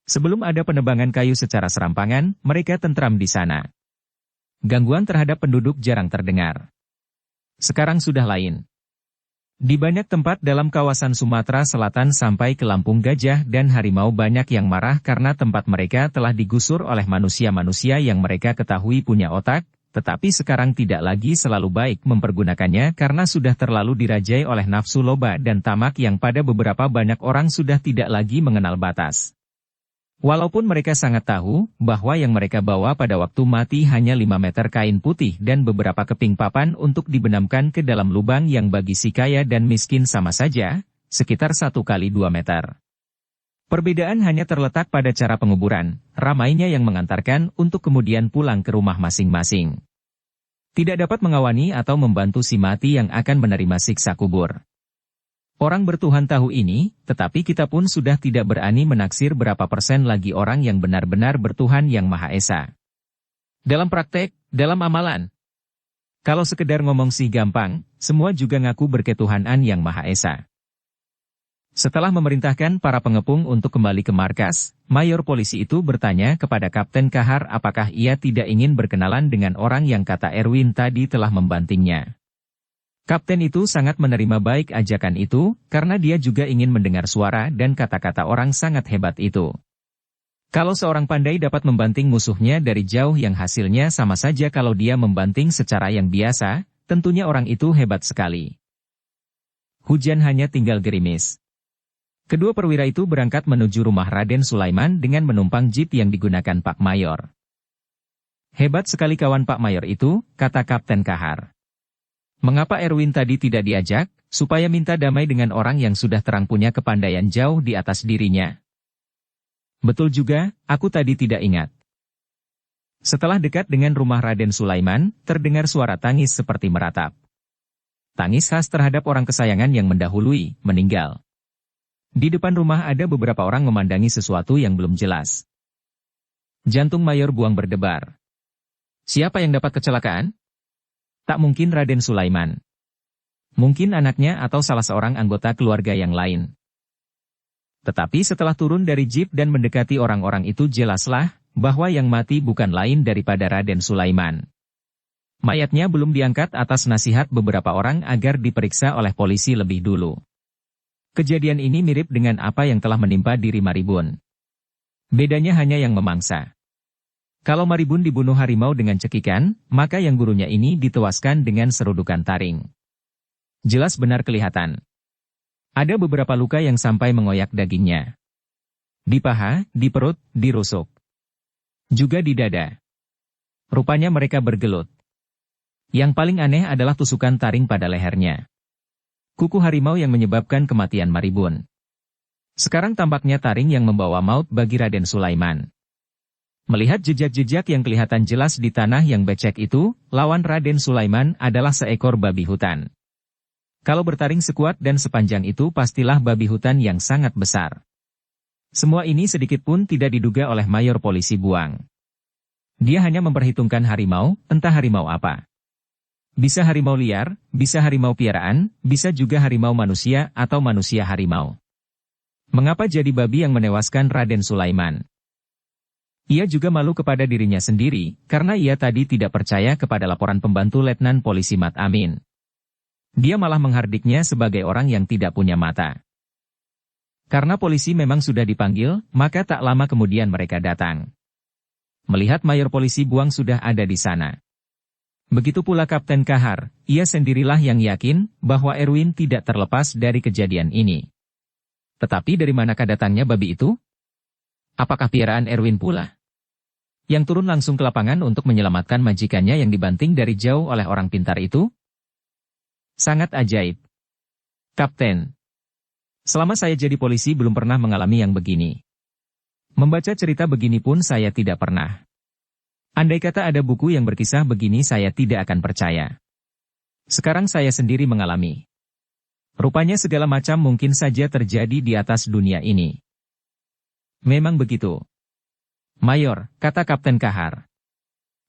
Sebelum ada penebangan kayu secara serampangan, mereka tentram di sana. Gangguan terhadap penduduk jarang terdengar. Sekarang sudah lain. Di banyak tempat dalam kawasan Sumatera Selatan sampai ke Lampung gajah dan harimau banyak yang marah karena tempat mereka telah digusur oleh manusia-manusia yang mereka ketahui punya otak, tetapi sekarang tidak lagi selalu baik mempergunakannya karena sudah terlalu dirajai oleh nafsu loba dan tamak yang pada beberapa banyak orang sudah tidak lagi mengenal batas. Walaupun mereka sangat tahu bahwa yang mereka bawa pada waktu mati hanya 5 meter kain putih dan beberapa keping papan untuk dibenamkan ke dalam lubang yang bagi si kaya dan miskin sama saja, sekitar 1 kali 2 meter. Perbedaan hanya terletak pada cara penguburan, ramainya yang mengantarkan untuk kemudian pulang ke rumah masing-masing. Tidak dapat mengawani atau membantu si mati yang akan menerima siksa kubur. Orang bertuhan tahu ini, tetapi kita pun sudah tidak berani menaksir berapa persen lagi orang yang benar-benar bertuhan yang Maha Esa. Dalam praktek, dalam amalan. Kalau sekedar ngomong sih gampang, semua juga ngaku berketuhanan yang Maha Esa. Setelah memerintahkan para pengepung untuk kembali ke markas, mayor polisi itu bertanya kepada Kapten Kahar apakah ia tidak ingin berkenalan dengan orang yang kata Erwin tadi telah membantingnya. Kapten itu sangat menerima baik ajakan itu, karena dia juga ingin mendengar suara dan kata-kata orang sangat hebat itu. Kalau seorang pandai dapat membanting musuhnya dari jauh yang hasilnya sama saja kalau dia membanting secara yang biasa, tentunya orang itu hebat sekali. Hujan hanya tinggal gerimis. Kedua perwira itu berangkat menuju rumah Raden Sulaiman dengan menumpang jeep yang digunakan Pak Mayor. Hebat sekali kawan Pak Mayor itu, kata Kapten Kahar. Mengapa Erwin tadi tidak diajak, supaya minta damai dengan orang yang sudah terang punya kepandaian jauh di atas dirinya? Betul juga, aku tadi tidak ingat. Setelah dekat dengan rumah Raden Sulaiman, terdengar suara tangis seperti meratap. Tangis khas terhadap orang kesayangan yang mendahului, meninggal. Di depan rumah ada beberapa orang memandangi sesuatu yang belum jelas. Jantung Mayor Buang berdebar. Siapa yang dapat kecelakaan? Tak mungkin Raden Sulaiman. Mungkin anaknya atau salah seorang anggota keluarga yang lain. Tetapi setelah turun dari jeep dan mendekati orang-orang itu jelaslah bahwa yang mati bukan lain daripada Raden Sulaiman. Mayatnya belum diangkat atas nasihat beberapa orang agar diperiksa oleh polisi lebih dulu. Kejadian ini mirip dengan apa yang telah menimpa diri Maribun. Bedanya hanya yang memangsa. Kalau Maribun dibunuh harimau dengan cekikan, maka yang gurunya ini ditewaskan dengan serudukan taring. Jelas benar kelihatan. Ada beberapa luka yang sampai mengoyak dagingnya. Di paha, di perut, dirusuk. Juga di dada. Rupanya mereka bergelut. Yang paling aneh adalah tusukan taring pada lehernya. Kuku harimau yang menyebabkan kematian Maribun. Sekarang tampaknya taring yang membawa maut bagi Raden Sulaiman. Melihat jejak-jejak yang kelihatan jelas di tanah yang becek itu, lawan Raden Sulaiman adalah seekor babi hutan. Kalau bertaring sekuat dan sepanjang itu pastilah babi hutan yang sangat besar. Semua ini sedikit pun tidak diduga oleh Mayor Polisi Buang. Dia hanya memperhitungkan harimau, entah harimau apa. Bisa harimau liar, bisa harimau piaraan, bisa juga harimau manusia atau manusia harimau. Mengapa jadi babi yang menewaskan Raden Sulaiman? Ia juga malu kepada dirinya sendiri, karena ia tadi tidak percaya kepada laporan pembantu Letnan Polisi Mat Amin. Dia malah menghardiknya sebagai orang yang tidak punya mata. Karena polisi memang sudah dipanggil, maka tak lama kemudian mereka datang. Melihat Mayor Polisi Buang sudah ada di sana. Begitu pula Kapten Kahar, ia sendirilah yang yakin bahwa Erwin tidak terlepas dari kejadian ini. Tetapi dari manakah datangnya babi itu? Apakah piaraan Erwin pula? Yang turun langsung ke lapangan untuk menyelamatkan majikannya yang dibanting dari jauh oleh orang pintar itu? Sangat ajaib. Kapten. Selama saya jadi polisi belum pernah mengalami yang begini. Membaca cerita begini pun saya tidak pernah. Andai kata ada buku yang berkisah begini saya tidak akan percaya. Sekarang saya sendiri mengalami. Rupanya segala macam mungkin saja terjadi di atas dunia ini. Memang begitu. Mayor, kata Kapten Kahar.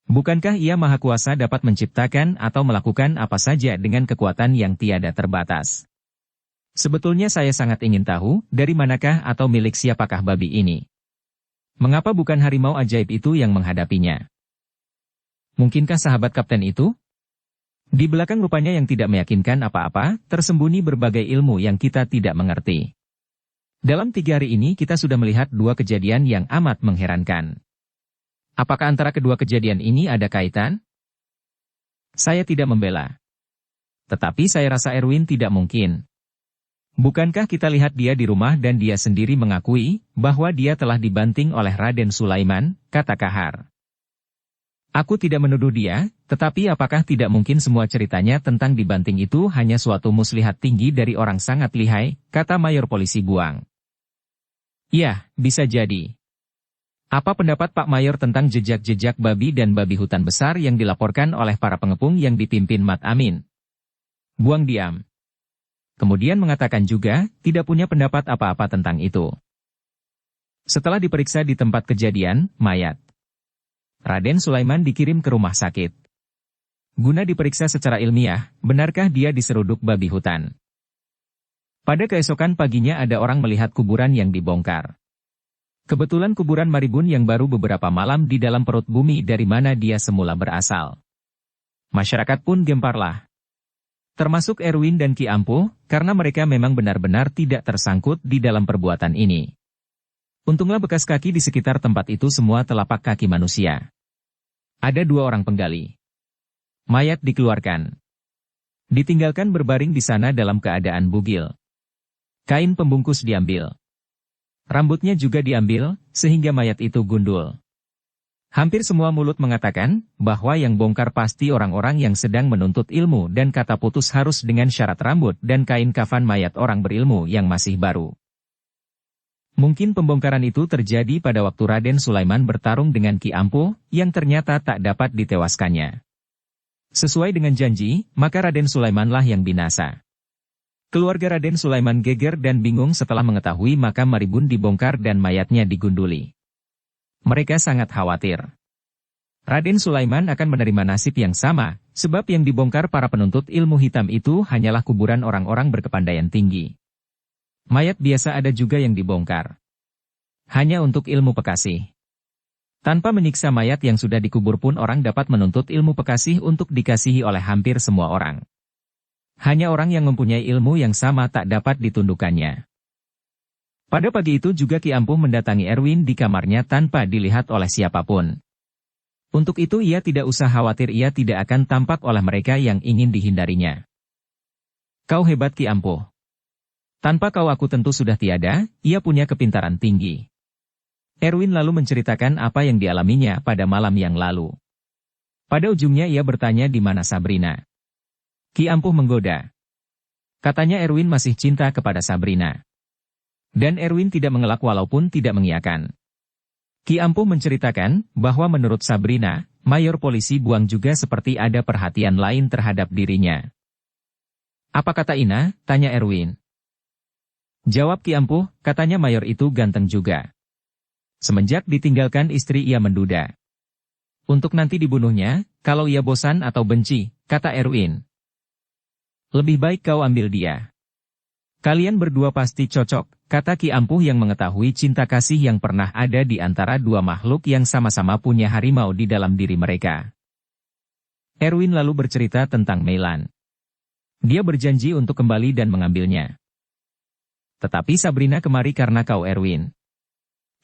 Bukankah ia maha kuasa dapat menciptakan atau melakukan apa saja dengan kekuatan yang tiada terbatas? Sebetulnya saya sangat ingin tahu, dari manakah atau milik siapakah babi ini? Mengapa bukan harimau ajaib itu yang menghadapinya? Mungkinkah sahabat kapten itu? Di belakang rupanya yang tidak meyakinkan apa-apa, tersembunyi berbagai ilmu yang kita tidak mengerti. Dalam 3 hari ini kita sudah melihat 2 kejadian yang amat mengherankan. Apakah antara kedua kejadian ini ada kaitan? Saya tidak membela. Tetapi saya rasa Erwin tidak mungkin. Bukankah kita lihat dia di rumah dan dia sendiri mengakui bahwa dia telah dibanting oleh Raden Sulaiman, kata Kahar. Aku tidak menuduh dia, tetapi apakah tidak mungkin semua ceritanya tentang dibanting itu hanya suatu muslihat tinggi dari orang sangat lihai, kata Mayor Polisi Buang. Ya, bisa jadi. Apa pendapat Pak Mayor tentang jejak-jejak babi dan babi hutan besar yang dilaporkan oleh para pengepung yang dipimpin Mat Amin? Buang diam. Kemudian mengatakan juga, tidak punya pendapat apa-apa tentang itu. Setelah diperiksa di tempat kejadian, mayat Raden Sulaiman dikirim ke rumah sakit. Guna diperiksa secara ilmiah, benarkah dia diseruduk babi hutan? Pada keesokan paginya ada orang melihat kuburan yang dibongkar. Kebetulan kuburan Maribun yang baru beberapa malam di dalam perut bumi dari mana dia semula berasal. Masyarakat pun gemparlah. Termasuk Erwin dan Ki Ampuh, karena mereka memang benar-benar tidak tersangkut di dalam perbuatan ini. Untunglah bekas kaki di sekitar tempat itu semua telapak kaki manusia. Ada 2 orang penggali. Mayat dikeluarkan. Ditinggalkan berbaring di sana dalam keadaan bugil. Kain pembungkus diambil. Rambutnya juga diambil, sehingga mayat itu gundul. Hampir semua mulut mengatakan bahwa yang bongkar pasti orang-orang yang sedang menuntut ilmu dan kata putus harus dengan syarat rambut dan kain kafan mayat orang berilmu yang masih baru. Mungkin pembongkaran itu terjadi pada waktu Raden Sulaiman bertarung dengan Ki Ampuh, yang ternyata tak dapat ditewaskannya. Sesuai dengan janji, maka Raden Sulaimanlah yang binasa. Keluarga Raden Sulaiman geger dan bingung setelah mengetahui makam Maribun dibongkar dan mayatnya digunduli. Mereka sangat khawatir. Raden Sulaiman akan menerima nasib yang sama, sebab yang dibongkar para penuntut ilmu hitam itu hanyalah kuburan orang-orang berkepandaian tinggi. Mayat biasa ada juga yang dibongkar. Hanya untuk ilmu pekasih. Tanpa menyiksa mayat yang sudah dikubur pun orang dapat menuntut ilmu pekasih untuk dikasihi oleh hampir semua orang. Hanya orang yang mempunyai ilmu yang sama tak dapat ditundukkannya. Pada pagi itu juga Ki Ampuh mendatangi Erwin di kamarnya tanpa dilihat oleh siapapun. Untuk itu ia tidak usah khawatir ia tidak akan tampak oleh mereka yang ingin dihindarinya. Kau hebat Ki Ampuh. Tanpa kau aku tentu sudah tiada, ia punya kepintaran tinggi. Erwin lalu menceritakan apa yang dialaminya pada malam yang lalu. Pada ujungnya ia bertanya di mana Sabrina. Ki Ampuh menggoda. Katanya Erwin masih cinta kepada Sabrina. Dan Erwin tidak mengelak walaupun tidak mengiyakan. Ki Ampuh menceritakan bahwa menurut Sabrina, Mayor Polisi Buang juga seperti ada perhatian lain terhadap dirinya. Apa kata Ina? Tanya Erwin. Jawab Ki Ampuh, katanya Mayor itu ganteng juga. Semenjak ditinggalkan istri ia menduda. Untuk nanti dibunuhnya, kalau ia bosan atau benci, kata Erwin. Lebih baik kau ambil dia. Kalian berdua pasti cocok, kata Ki Ampuh yang mengetahui cinta kasih yang pernah ada di antara dua makhluk yang sama-sama punya harimau di dalam diri mereka. Erwin lalu bercerita tentang Meilan. Dia berjanji untuk kembali dan mengambilnya. Tetapi Sabrina kemari karena kau Erwin.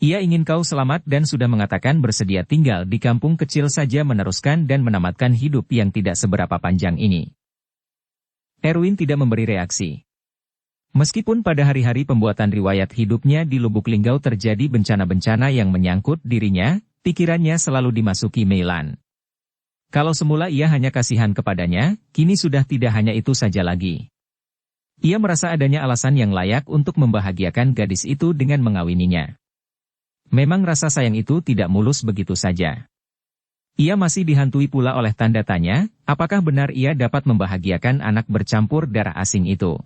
Ia ingin kau selamat dan sudah mengatakan bersedia tinggal di kampung kecil saja meneruskan dan menamatkan hidup yang tidak seberapa panjang ini. Erwin tidak memberi reaksi. Meskipun pada hari-hari pembuatan riwayat hidupnya di Lubuk Linggau terjadi bencana-bencana yang menyangkut dirinya, pikirannya selalu dimasuki Meilan. Kalau semula ia hanya kasihan kepadanya, kini sudah tidak hanya itu saja lagi. Ia merasa adanya alasan yang layak untuk membahagiakan gadis itu dengan mengawininya. Memang rasa sayang itu tidak mulus begitu saja. Ia masih dihantui pula oleh tanda tanya, apakah benar ia dapat membahagiakan anak bercampur darah asing itu?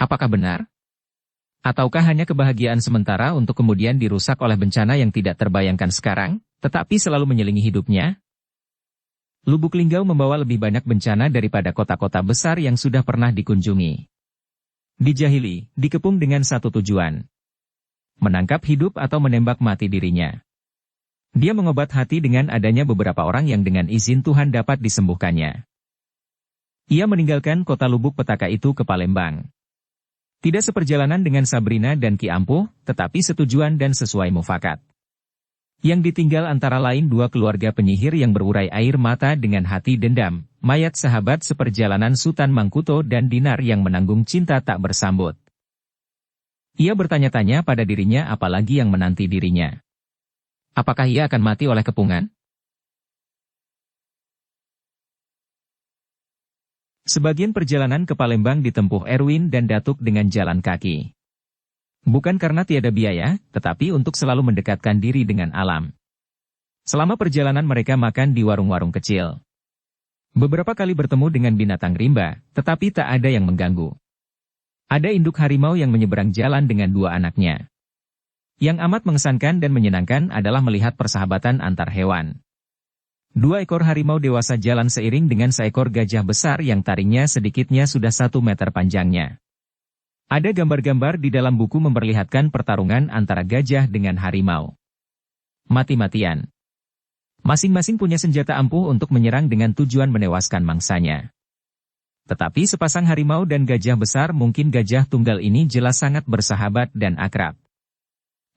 Apakah benar? Ataukah hanya kebahagiaan sementara untuk kemudian dirusak oleh bencana yang tidak terbayangkan sekarang, tetapi selalu menyelingi hidupnya? Lubuk Linggau membawa lebih banyak bencana daripada kota-kota besar yang sudah pernah dikunjungi. Dijahili, dikepung dengan satu tujuan. Menangkap hidup atau menembak mati dirinya. Dia mengobat hati dengan adanya beberapa orang yang dengan izin Tuhan dapat disembuhkannya. Ia meninggalkan kota Lubuk Petaka itu ke Palembang. Tidak seperjalanan dengan Sabrina dan Ki Ampuh, tetapi setujuan dan sesuai mufakat. Yang ditinggal antara lain dua keluarga penyihir yang berurai air mata dengan hati dendam, mayat sahabat seperjalanan Sultan Mangkuto dan Dinar yang menanggung cinta tak bersambut. Ia bertanya-tanya pada dirinya apalagi yang menanti dirinya. Apakah ia akan mati oleh kepungan? Sebagian perjalanan ke Palembang ditempuh Erwin dan Datuk dengan jalan kaki. Bukan karena tiada biaya, tetapi untuk selalu mendekatkan diri dengan alam. Selama perjalanan mereka makan di warung-warung kecil. Beberapa kali bertemu dengan binatang rimba, tetapi tak ada yang mengganggu. Ada induk harimau yang menyeberang jalan dengan dua anaknya. Yang amat mengesankan dan menyenangkan adalah melihat persahabatan antar hewan. Dua ekor harimau dewasa jalan seiring dengan seekor gajah besar yang taringnya sedikitnya sudah 1 meter panjangnya. Ada gambar-gambar di dalam buku memperlihatkan pertarungan antara gajah dengan harimau. Mati-matian. Masing-masing punya senjata ampuh untuk menyerang dengan tujuan menewaskan mangsanya. Tetapi sepasang harimau dan gajah besar mungkin gajah tunggal ini jelas sangat bersahabat dan akrab.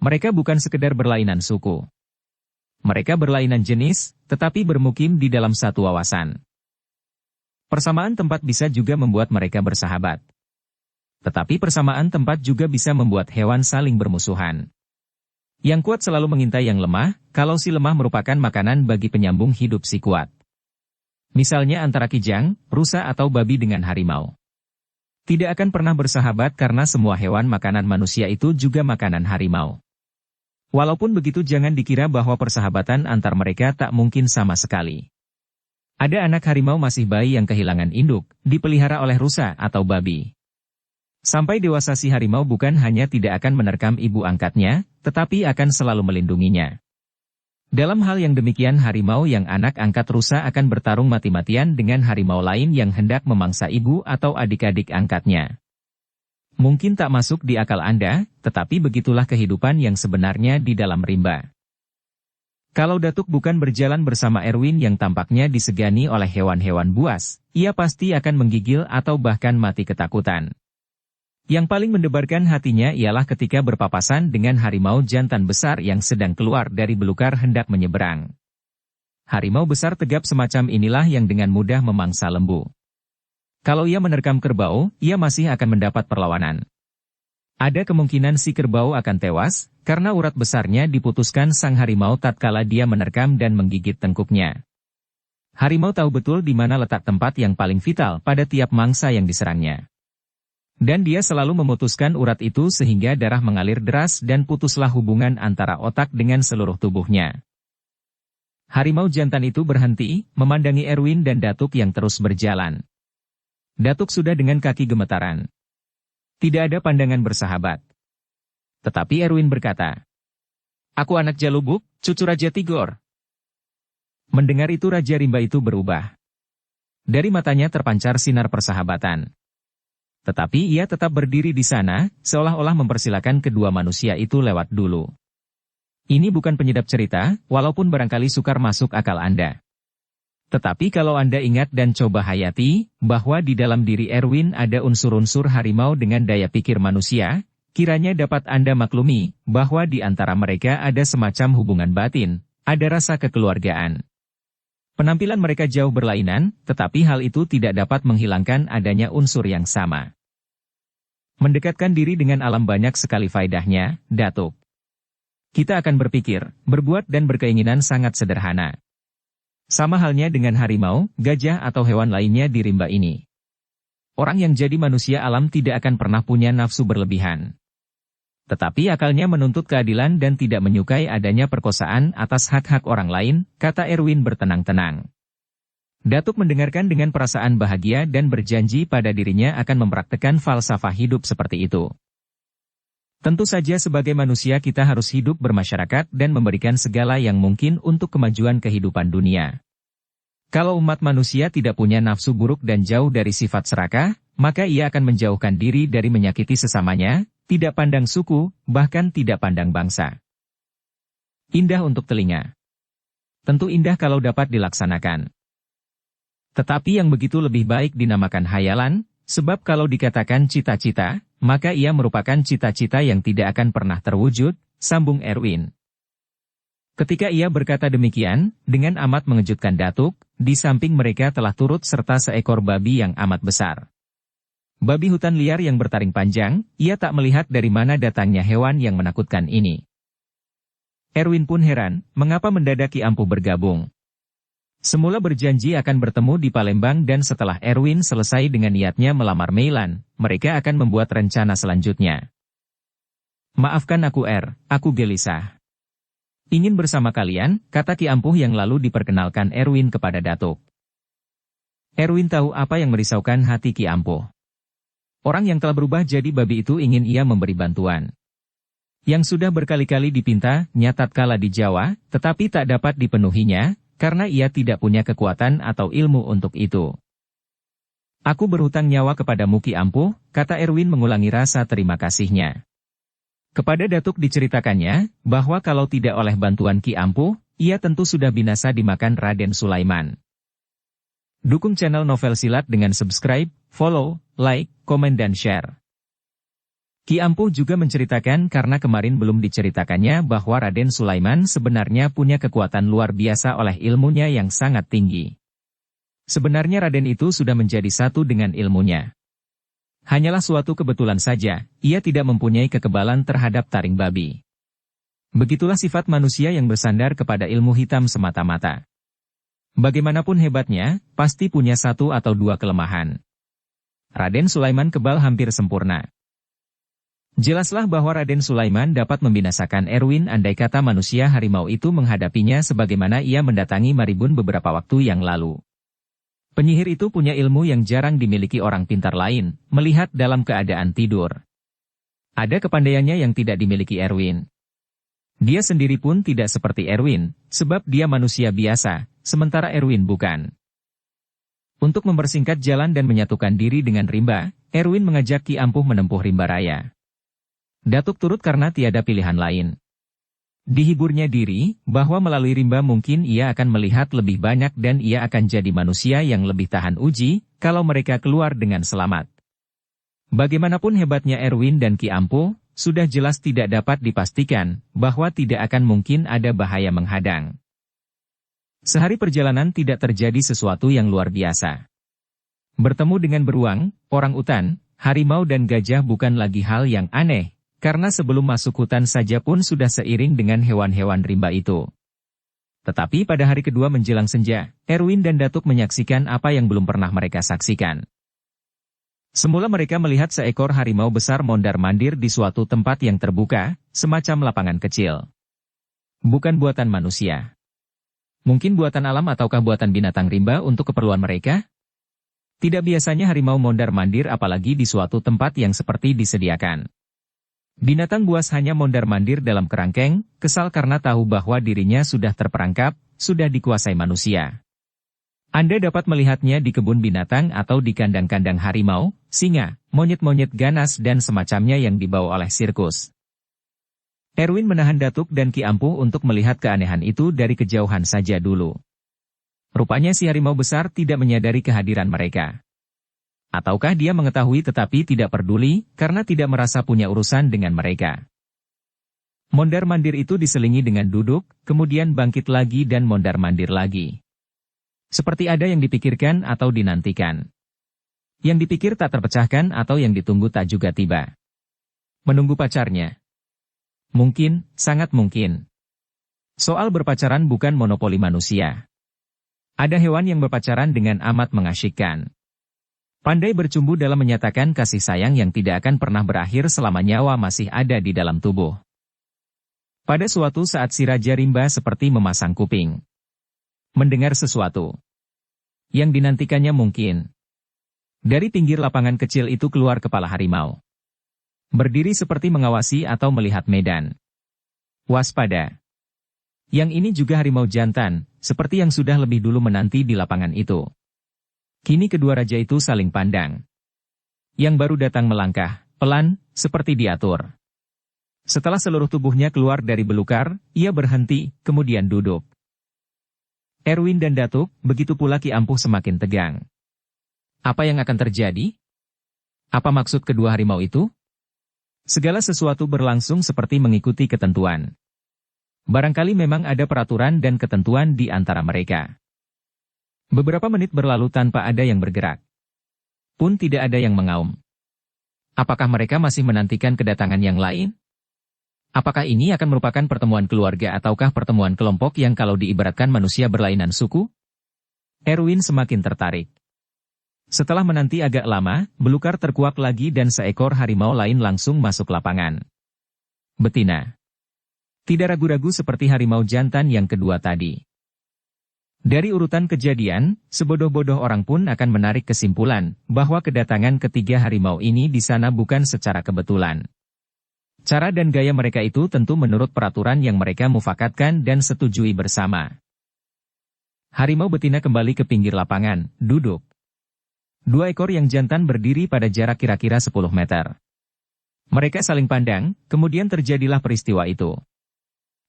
Mereka bukan sekedar berlainan suku. Mereka berlainan jenis, tetapi bermukim di dalam satu wawasan. Persamaan tempat bisa juga membuat mereka bersahabat. Tetapi persamaan tempat juga bisa membuat hewan saling bermusuhan. Yang kuat selalu mengintai yang lemah, kalau si lemah merupakan makanan bagi penyambung hidup si kuat. Misalnya antara kijang, rusa atau babi dengan harimau. Tidak akan pernah bersahabat karena semua hewan makanan manusia itu juga makanan harimau. Walaupun begitu jangan dikira bahwa persahabatan antar mereka tak mungkin sama sekali. Ada anak harimau masih bayi yang kehilangan induk, dipelihara oleh rusa atau babi. Sampai dewasa si harimau bukan hanya tidak akan menerkam ibu angkatnya, tetapi akan selalu melindunginya. Dalam hal yang demikian harimau yang anak angkat rusa akan bertarung mati-matian dengan harimau lain yang hendak memangsa ibu atau adik-adik angkatnya. Mungkin tak masuk di akal Anda, tetapi begitulah kehidupan yang sebenarnya di dalam rimba. Kalau Datuk bukan berjalan bersama Erwin yang tampaknya disegani oleh hewan-hewan buas, ia pasti akan menggigil atau bahkan mati ketakutan. Yang paling mendebarkan hatinya ialah ketika berpapasan dengan harimau jantan besar yang sedang keluar dari belukar hendak menyeberang. Harimau besar tegap semacam inilah yang dengan mudah memangsa lembu. Kalau ia menerkam kerbau, ia masih akan mendapat perlawanan. Ada kemungkinan si kerbau akan tewas, karena urat besarnya diputuskan sang harimau tatkala dia menerkam dan menggigit tengkuknya. Harimau tahu betul di mana letak tempat yang paling vital pada tiap mangsa yang diserangnya. Dan dia selalu memutuskan urat itu sehingga darah mengalir deras dan putuslah hubungan antara otak dengan seluruh tubuhnya. Harimau jantan itu berhenti, memandangi Erwin dan Datuk yang terus berjalan. Datuk sudah dengan kaki gemetaran. Tidak ada pandangan bersahabat. Tetapi Erwin berkata, "Aku anak Jalubuk, cucu Raja Tigor." Mendengar itu Raja Rimba itu berubah. Dari matanya terpancar sinar persahabatan. Tetapi ia tetap berdiri di sana, seolah-olah mempersilakan kedua manusia itu lewat dulu. Ini bukan penyedap cerita, walaupun barangkali sukar masuk akal Anda. Tetapi kalau Anda ingat dan coba hayati, bahwa di dalam diri Erwin ada unsur-unsur harimau dengan daya pikir manusia, kiranya dapat Anda maklumi, bahwa di antara mereka ada semacam hubungan batin, ada rasa kekeluargaan. Penampilan mereka jauh berlainan, tetapi hal itu tidak dapat menghilangkan adanya unsur yang sama. Mendekatkan diri dengan alam banyak sekali faedahnya, Datuk. Kita akan berpikir, berbuat dan berkeinginan sangat sederhana. Sama halnya dengan harimau, gajah atau hewan lainnya di rimba ini. Orang yang jadi manusia alam tidak akan pernah punya nafsu berlebihan. Tetapi akalnya menuntut keadilan dan tidak menyukai adanya perkosaan atas hak-hak orang lain, kata Erwin bertenang-tenang. Datuk mendengarkan dengan perasaan bahagia dan berjanji pada dirinya akan mempraktekkan falsafah hidup seperti itu. Tentu saja sebagai manusia kita harus hidup bermasyarakat dan memberikan segala yang mungkin untuk kemajuan kehidupan dunia. Kalau umat manusia tidak punya nafsu buruk dan jauh dari sifat serakah, maka ia akan menjauhkan diri dari menyakiti sesamanya, tidak pandang suku, bahkan tidak pandang bangsa. Indah untuk telinga. Tentu indah kalau dapat dilaksanakan. Tetapi yang begitu lebih baik dinamakan hayalan, sebab kalau dikatakan cita-cita, maka ia merupakan cita-cita yang tidak akan pernah terwujud, sambung Erwin. Ketika ia berkata demikian, dengan amat mengejutkan Datuk, di samping mereka telah turut serta seekor babi yang amat besar. Babi hutan liar yang bertaring panjang, ia tak melihat dari mana datangnya hewan yang menakutkan ini. Erwin pun heran, mengapa mendadak Ki Ampuh bergabung. Semula berjanji akan bertemu di Palembang dan setelah Erwin selesai dengan niatnya melamar Meilan, mereka akan membuat rencana selanjutnya. Maafkan aku aku gelisah. Ingin bersama kalian, kata Ki Ampuh yang lalu diperkenalkan Erwin kepada Datuk. Erwin tahu apa yang merisaukan hati Ki Ampuh. Orang yang telah berubah jadi babi itu ingin ia memberi bantuan. Yang sudah berkali-kali dipinta, tatkala di Jawa, tetapi tak dapat dipenuhinya, karena ia tidak punya kekuatan atau ilmu untuk itu. Aku berhutang nyawa kepadamu Ki Ampuh, kata Erwin mengulangi rasa terima kasihnya. Kepada Datuk diceritakannya, bahwa kalau tidak oleh bantuan Ki Ampuh, ia tentu sudah binasa dimakan Raden Sulaiman. Dukung channel Novel Silat dengan subscribe, follow, like, komen dan share. Ki Ampuh juga menceritakan karena kemarin belum diceritakannya bahwa Raden Sulaiman sebenarnya punya kekuatan luar biasa oleh ilmunya yang sangat tinggi. Sebenarnya Raden itu sudah menjadi satu dengan ilmunya. Hanyalah suatu kebetulan saja, ia tidak mempunyai kekebalan terhadap taring babi. Begitulah sifat manusia yang bersandar kepada ilmu hitam semata-mata. Bagaimanapun hebatnya, pasti punya satu atau dua kelemahan. Raden Sulaiman kebal hampir sempurna. Jelaslah bahwa Raden Sulaiman dapat membinasakan Erwin andai kata manusia harimau itu menghadapinya sebagaimana ia mendatangi Maribun beberapa waktu yang lalu. Penyihir itu punya ilmu yang jarang dimiliki orang pintar lain, melihat dalam keadaan tidur. Ada kepandaiannya yang tidak dimiliki Erwin. Dia sendiri pun tidak seperti Erwin, sebab dia manusia biasa, sementara Erwin bukan. Untuk mempersingkat jalan dan menyatukan diri dengan rimba, Erwin mengajak Ki Ampuh menempuh rimba raya. Datuk turut karena tiada pilihan lain. Dihiburnya diri, bahwa melalui rimba mungkin ia akan melihat lebih banyak dan ia akan jadi manusia yang lebih tahan uji, kalau mereka keluar dengan selamat. Bagaimanapun hebatnya Erwin dan Ki Ampuh, sudah jelas tidak dapat dipastikan, bahwa tidak akan mungkin ada bahaya menghadang. Sehari perjalanan tidak terjadi sesuatu yang luar biasa. Bertemu dengan beruang, orang utan, harimau dan gajah bukan lagi hal yang aneh, karena sebelum masuk hutan saja pun sudah seiring dengan hewan-hewan rimba itu. Tetapi pada hari kedua menjelang senja, Erwin dan Datuk menyaksikan apa yang belum pernah mereka saksikan. Semula mereka melihat seekor harimau besar mondar-mandir di suatu tempat yang terbuka, semacam lapangan kecil. Bukan buatan manusia. Mungkin buatan alam ataukah buatan binatang rimba untuk keperluan mereka? Tidak biasanya harimau mondar-mandir apalagi di suatu tempat yang seperti disediakan. Binatang buas hanya mondar-mandir dalam kerangkeng, kesal karena tahu bahwa dirinya sudah terperangkap, sudah dikuasai manusia. Anda dapat melihatnya di kebun binatang atau di kandang-kandang harimau, singa, monyet-monyet ganas dan semacamnya yang dibawa oleh sirkus. Erwin menahan Datuk dan Ki Ampuh untuk melihat keanehan itu dari kejauhan saja dulu. Rupanya si harimau besar tidak menyadari kehadiran mereka. Ataukah dia mengetahui tetapi tidak peduli, karena tidak merasa punya urusan dengan mereka. Mondar-mandir itu diselingi dengan duduk, kemudian bangkit lagi dan mondar-mandir lagi. Seperti ada yang dipikirkan atau dinantikan. Yang dipikir tak terpecahkan atau yang ditunggu tak juga tiba. Menunggu pacarnya. Mungkin, sangat mungkin. Soal berpacaran bukan monopoli manusia. Ada hewan yang berpacaran dengan amat mengasyikkan. Pandai bercumbu dalam menyatakan kasih sayang yang tidak akan pernah berakhir selama nyawa masih ada di dalam tubuh. Pada suatu saat si Raja Rimba seperti memasang kuping. Mendengar sesuatu. Yang dinantikannya mungkin. Dari pinggir lapangan kecil itu keluar kepala harimau. Berdiri seperti mengawasi atau melihat medan. Waspada. Yang ini juga harimau jantan, seperti yang sudah lebih dulu menanti di lapangan itu. Kini kedua raja itu saling pandang. Yang baru datang melangkah, pelan, seperti diatur. Setelah seluruh tubuhnya keluar dari belukar, ia berhenti, kemudian duduk. Erwin dan Datuk, begitu pula Ki Ampuh semakin tegang. Apa yang akan terjadi? Apa maksud kedua harimau itu? Segala sesuatu berlangsung seperti mengikuti ketentuan. Barangkali memang ada peraturan dan ketentuan di antara mereka. Beberapa menit berlalu tanpa ada yang bergerak. Pun tidak ada yang mengaum. Apakah mereka masih menantikan kedatangan yang lain? Apakah ini akan merupakan pertemuan keluarga ataukah pertemuan kelompok yang kalau diibaratkan manusia berlainan suku? Erwin semakin tertarik. Setelah menanti agak lama, belukar terkuak lagi dan seekor harimau lain langsung masuk lapangan. Betina. Tidak ragu-ragu seperti harimau jantan yang kedua tadi. Dari urutan kejadian, sebodoh-bodoh orang pun akan menarik kesimpulan bahwa kedatangan ketiga harimau ini di sana bukan secara kebetulan. Cara dan gaya mereka itu tentu menurut peraturan yang mereka mufakatkan dan setujui bersama. Harimau betina kembali ke pinggir lapangan, duduk. Dua ekor yang jantan berdiri pada jarak kira-kira 10 meter. Mereka saling pandang, kemudian terjadilah peristiwa itu.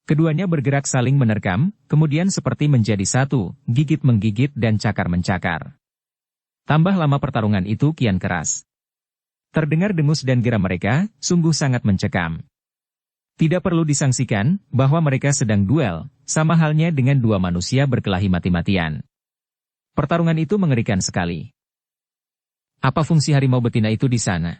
Keduanya bergerak saling menerkam, kemudian seperti menjadi satu, gigit-menggigit dan cakar-mencakar. Tambah lama pertarungan itu kian keras. Terdengar dengus dan geram mereka, sungguh sangat mencekam. Tidak perlu disangsikan, bahwa mereka sedang duel, sama halnya dengan dua manusia berkelahi mati-matian. Pertarungan itu mengerikan sekali. Apa fungsi harimau betina itu di sana?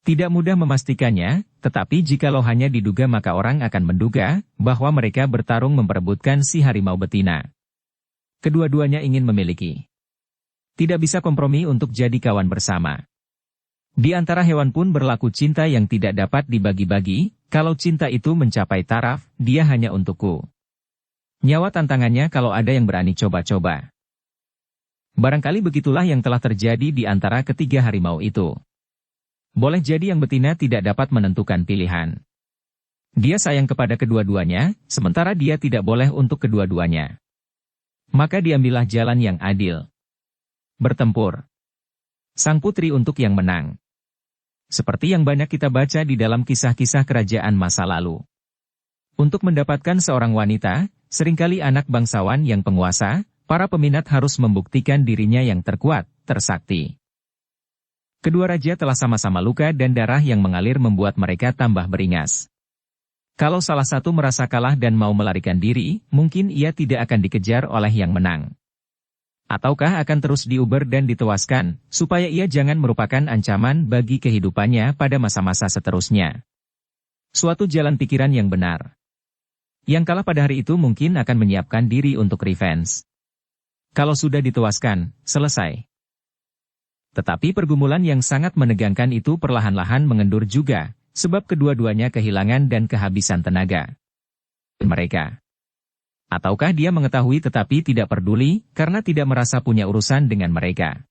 Tidak mudah memastikannya, tetapi jikalau hanya diduga maka orang akan menduga bahwa mereka bertarung memperebutkan si harimau betina. Kedua-duanya ingin memiliki. Tidak bisa kompromi untuk jadi kawan bersama. Di antara hewan pun berlaku cinta yang tidak dapat dibagi-bagi, kalau cinta itu mencapai taraf, dia hanya untukku. Nyawa tantangannya kalau ada yang berani coba-coba. Barangkali begitulah yang telah terjadi di antara ketiga harimau itu. Boleh jadi yang betina tidak dapat menentukan pilihan. Dia sayang kepada kedua-duanya, sementara dia tidak boleh untuk kedua-duanya. Maka diambillah jalan yang adil. Bertempur. Sang putri untuk yang menang. Seperti yang banyak kita baca di dalam kisah-kisah kerajaan masa lalu. Untuk mendapatkan seorang wanita, seringkali anak bangsawan yang penguasa, para peminat harus membuktikan dirinya yang terkuat, tersakti. Kedua raja telah sama-sama luka dan darah yang mengalir membuat mereka tambah beringas. Kalau salah satu merasa kalah dan mau melarikan diri, mungkin ia tidak akan dikejar oleh yang menang. Ataukah akan terus diuber dan ditewaskan, supaya ia jangan merupakan ancaman bagi kehidupannya pada masa-masa seterusnya. Suatu jalan pikiran yang benar. Yang kalah pada hari itu mungkin akan menyiapkan diri untuk revenge. Kalau sudah ditewaskan, selesai. Tetapi pergumulan yang sangat menegangkan itu perlahan-lahan mengendur juga, sebab kedua-duanya kehilangan dan kehabisan tenaga mereka. Ataukah dia mengetahui tetapi tidak peduli, karena tidak merasa punya urusan dengan mereka.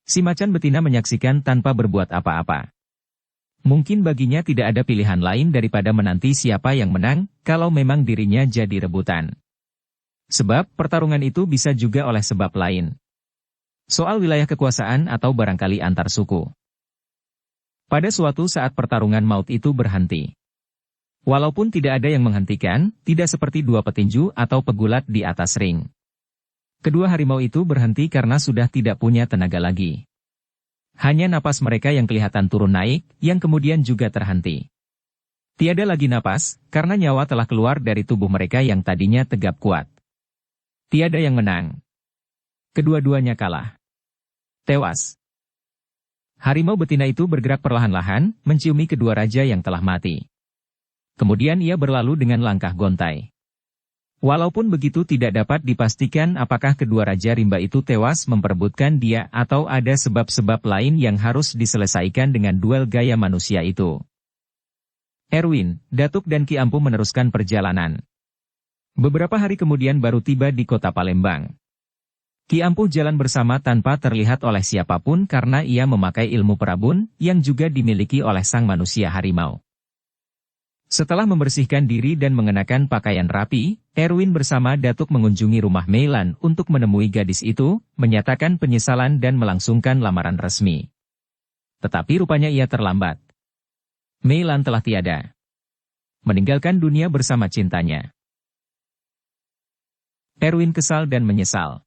Si macan betina menyaksikan tanpa berbuat apa-apa. Mungkin baginya tidak ada pilihan lain daripada menanti siapa yang menang, kalau memang dirinya jadi rebutan. Sebab pertarungan itu bisa juga oleh sebab lain. Soal wilayah kekuasaan atau barangkali antar suku. Pada suatu saat pertarungan maut itu berhenti. Walaupun tidak ada yang menghentikan, tidak seperti dua petinju atau pegulat di atas ring. Kedua harimau itu berhenti karena sudah tidak punya tenaga lagi. Hanya napas mereka yang kelihatan turun naik, yang kemudian juga terhenti. Tiada lagi napas, karena nyawa telah keluar dari tubuh mereka yang tadinya tegap kuat. Tiada yang menang. Kedua-duanya kalah. Tewas. Harimau betina itu bergerak perlahan-lahan, menciumi kedua raja yang telah mati. Kemudian ia berlalu dengan langkah gontai. Walaupun begitu tidak dapat dipastikan apakah kedua raja rimba itu tewas memperebutkan dia atau ada sebab-sebab lain yang harus diselesaikan dengan duel gaya manusia itu. Erwin, Datuk dan Ki Ampu meneruskan perjalanan. Beberapa hari kemudian baru tiba di kota Palembang. Ki Ampuh jalan bersama tanpa terlihat oleh siapapun karena ia memakai ilmu perabun yang juga dimiliki oleh sang manusia harimau. Setelah membersihkan diri dan mengenakan pakaian rapi, Erwin bersama Datuk mengunjungi rumah Meilan untuk menemui gadis itu, menyatakan penyesalan dan melangsungkan lamaran resmi. Tetapi rupanya ia terlambat. Meilan telah tiada. Meninggalkan dunia bersama cintanya. Erwin kesal dan menyesal.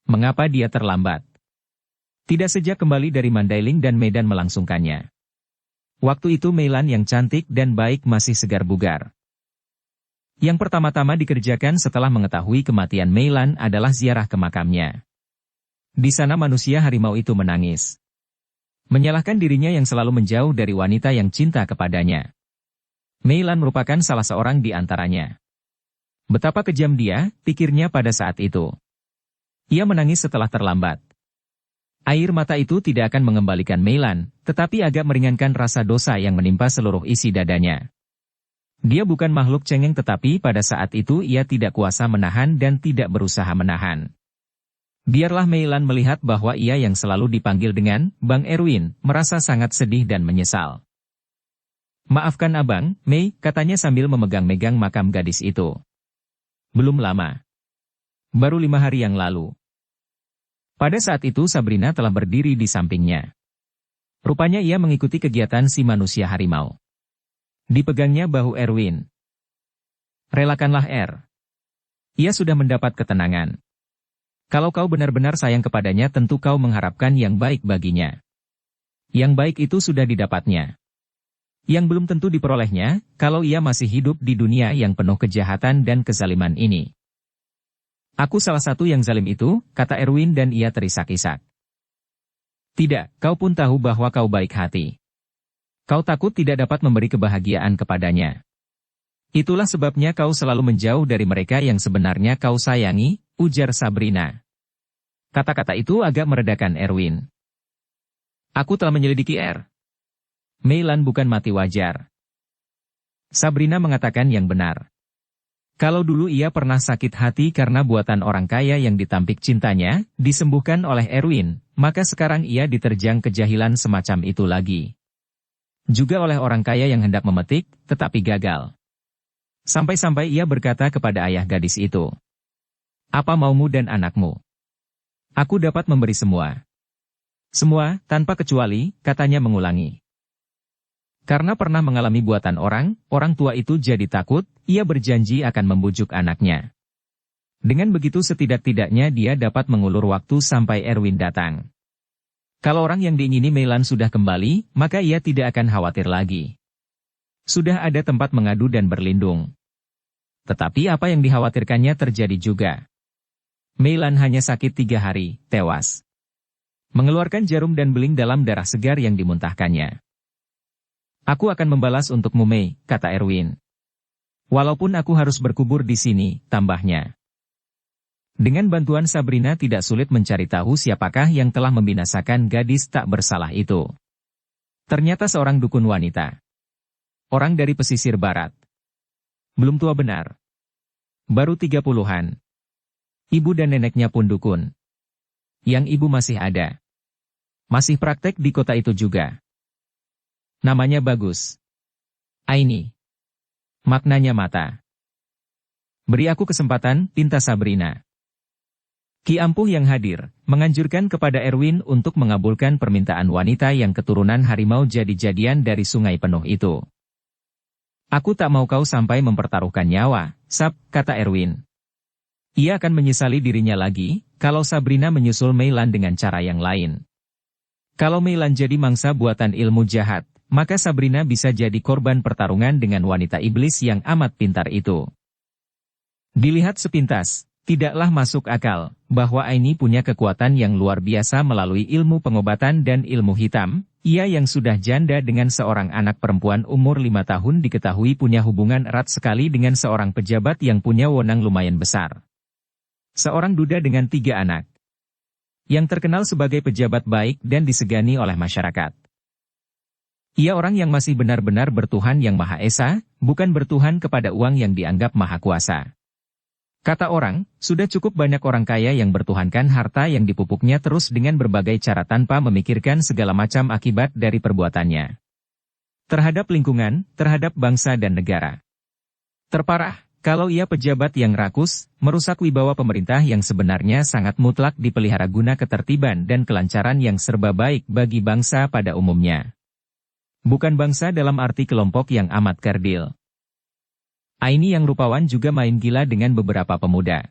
Mengapa dia terlambat? Tidak sejak kembali dari Mandailing dan Medan melangsungkannya. Waktu itu Meilan yang cantik dan baik masih segar bugar. Yang pertama-tama dikerjakan setelah mengetahui kematian Meilan adalah ziarah ke makamnya. Di sana manusia harimau itu menangis. Menyalahkan dirinya yang selalu menjauh dari wanita yang cinta kepadanya. Meilan merupakan salah seorang di antaranya. Betapa kejam dia, pikirnya pada saat itu. Ia menangis setelah terlambat. Air mata itu tidak akan mengembalikan Meilan, tetapi agak meringankan rasa dosa yang menimpa seluruh isi dadanya. Dia bukan makhluk cengeng tetapi pada saat itu ia tidak kuasa menahan dan tidak berusaha menahan. Biarlah Meilan melihat bahwa ia yang selalu dipanggil dengan Bang Erwin, merasa sangat sedih dan menyesal. Maafkan abang, Mei, katanya sambil memegang-megang makam gadis itu. Belum lama. Baru 5 hari yang lalu. Pada saat itu Sabrina telah berdiri di sampingnya. Rupanya ia mengikuti kegiatan si manusia harimau. Dipegangnya bahu Erwin. Relakanlah Ia sudah mendapat ketenangan. Kalau kau benar-benar sayang kepadanya tentu kau mengharapkan yang baik baginya. Yang baik itu sudah didapatnya. Yang belum tentu diperolehnya, kalau ia masih hidup di dunia yang penuh kejahatan dan kezaliman ini. Aku salah satu yang zalim itu, kata Erwin dan ia terisak-isak. Tidak, kau pun tahu bahwa kau baik hati. Kau takut tidak dapat memberi kebahagiaan kepadanya. Itulah sebabnya kau selalu menjauh dari mereka yang sebenarnya kau sayangi, ujar Sabrina. Kata-kata itu agak meredakan Erwin. Aku telah menyelidiki Meilan bukan mati wajar. Sabrina mengatakan yang benar. Kalau dulu ia pernah sakit hati karena buatan orang kaya yang ditampik cintanya, disembuhkan oleh Erwin, maka sekarang ia diterjang kejahilan semacam itu lagi. Juga oleh orang kaya yang hendak memetik, tetapi gagal. Sampai-sampai ia berkata kepada ayah gadis itu, "Apa maumu dan anakmu? Aku dapat memberi semua." "Semua, tanpa kecuali," katanya mengulangi. Karena pernah mengalami buatan orang tua itu jadi takut, ia berjanji akan membujuk anaknya. Dengan begitu setidak-tidaknya dia dapat mengulur waktu sampai Erwin datang. Kalau orang yang diingini Meilan sudah kembali, maka ia tidak akan khawatir lagi. Sudah ada tempat mengadu dan berlindung. Tetapi apa yang dikhawatirkannya terjadi juga. Meilan hanya sakit 3 hari, tewas. Mengeluarkan jarum dan beling dalam darah segar yang dimuntahkannya. "Aku akan membalas untukmu, Mei," kata Erwin. "Walaupun aku harus berkubur di sini," tambahnya. Dengan bantuan Sabrina tidak sulit mencari tahu siapakah yang telah membinasakan gadis tak bersalah itu. Ternyata seorang dukun wanita. Orang dari pesisir barat. Belum tua benar. Baru 30-an. Ibu dan neneknya pun dukun. Yang ibu masih ada. Masih praktek di kota itu juga. Namanya bagus. Aini. Maknanya mata. "Beri aku kesempatan," pinta Sabrina. Ki Ampuh yang hadir, menganjurkan kepada Erwin untuk mengabulkan permintaan wanita yang keturunan harimau jadi-jadian dari sungai penuh itu. "Aku tak mau kau sampai mempertaruhkan nyawa, Sab," kata Erwin. Ia akan menyesali dirinya lagi, kalau Sabrina menyusul Meilan dengan cara yang lain. Kalau Meilan jadi mangsa buatan ilmu jahat, maka Sabrina bisa jadi korban pertarungan dengan wanita iblis yang amat pintar itu. Dilihat sepintas, tidaklah masuk akal, bahwa Aini punya kekuatan yang luar biasa melalui ilmu pengobatan dan ilmu hitam. Ia yang sudah janda dengan seorang anak perempuan umur 5 tahun diketahui punya hubungan erat sekali dengan seorang pejabat yang punya wewenang lumayan besar. Seorang duda dengan 3 anak. Yang terkenal sebagai pejabat baik dan disegani oleh masyarakat. Ia orang yang masih benar-benar bertuhan yang Maha Esa, bukan bertuhan kepada uang yang dianggap maha kuasa. Kata orang, sudah cukup banyak orang kaya yang bertuhankan harta yang dipupuknya terus dengan berbagai cara tanpa memikirkan segala macam akibat dari perbuatannya. Terhadap lingkungan, terhadap bangsa dan negara. Terparah, kalau ia pejabat yang rakus, merusak wibawa pemerintah yang sebenarnya sangat mutlak dipelihara guna ketertiban dan kelancaran yang serba baik bagi bangsa pada umumnya. Bukan bangsa dalam arti kelompok yang amat kerdil. Aini yang rupawan juga main gila dengan beberapa pemuda.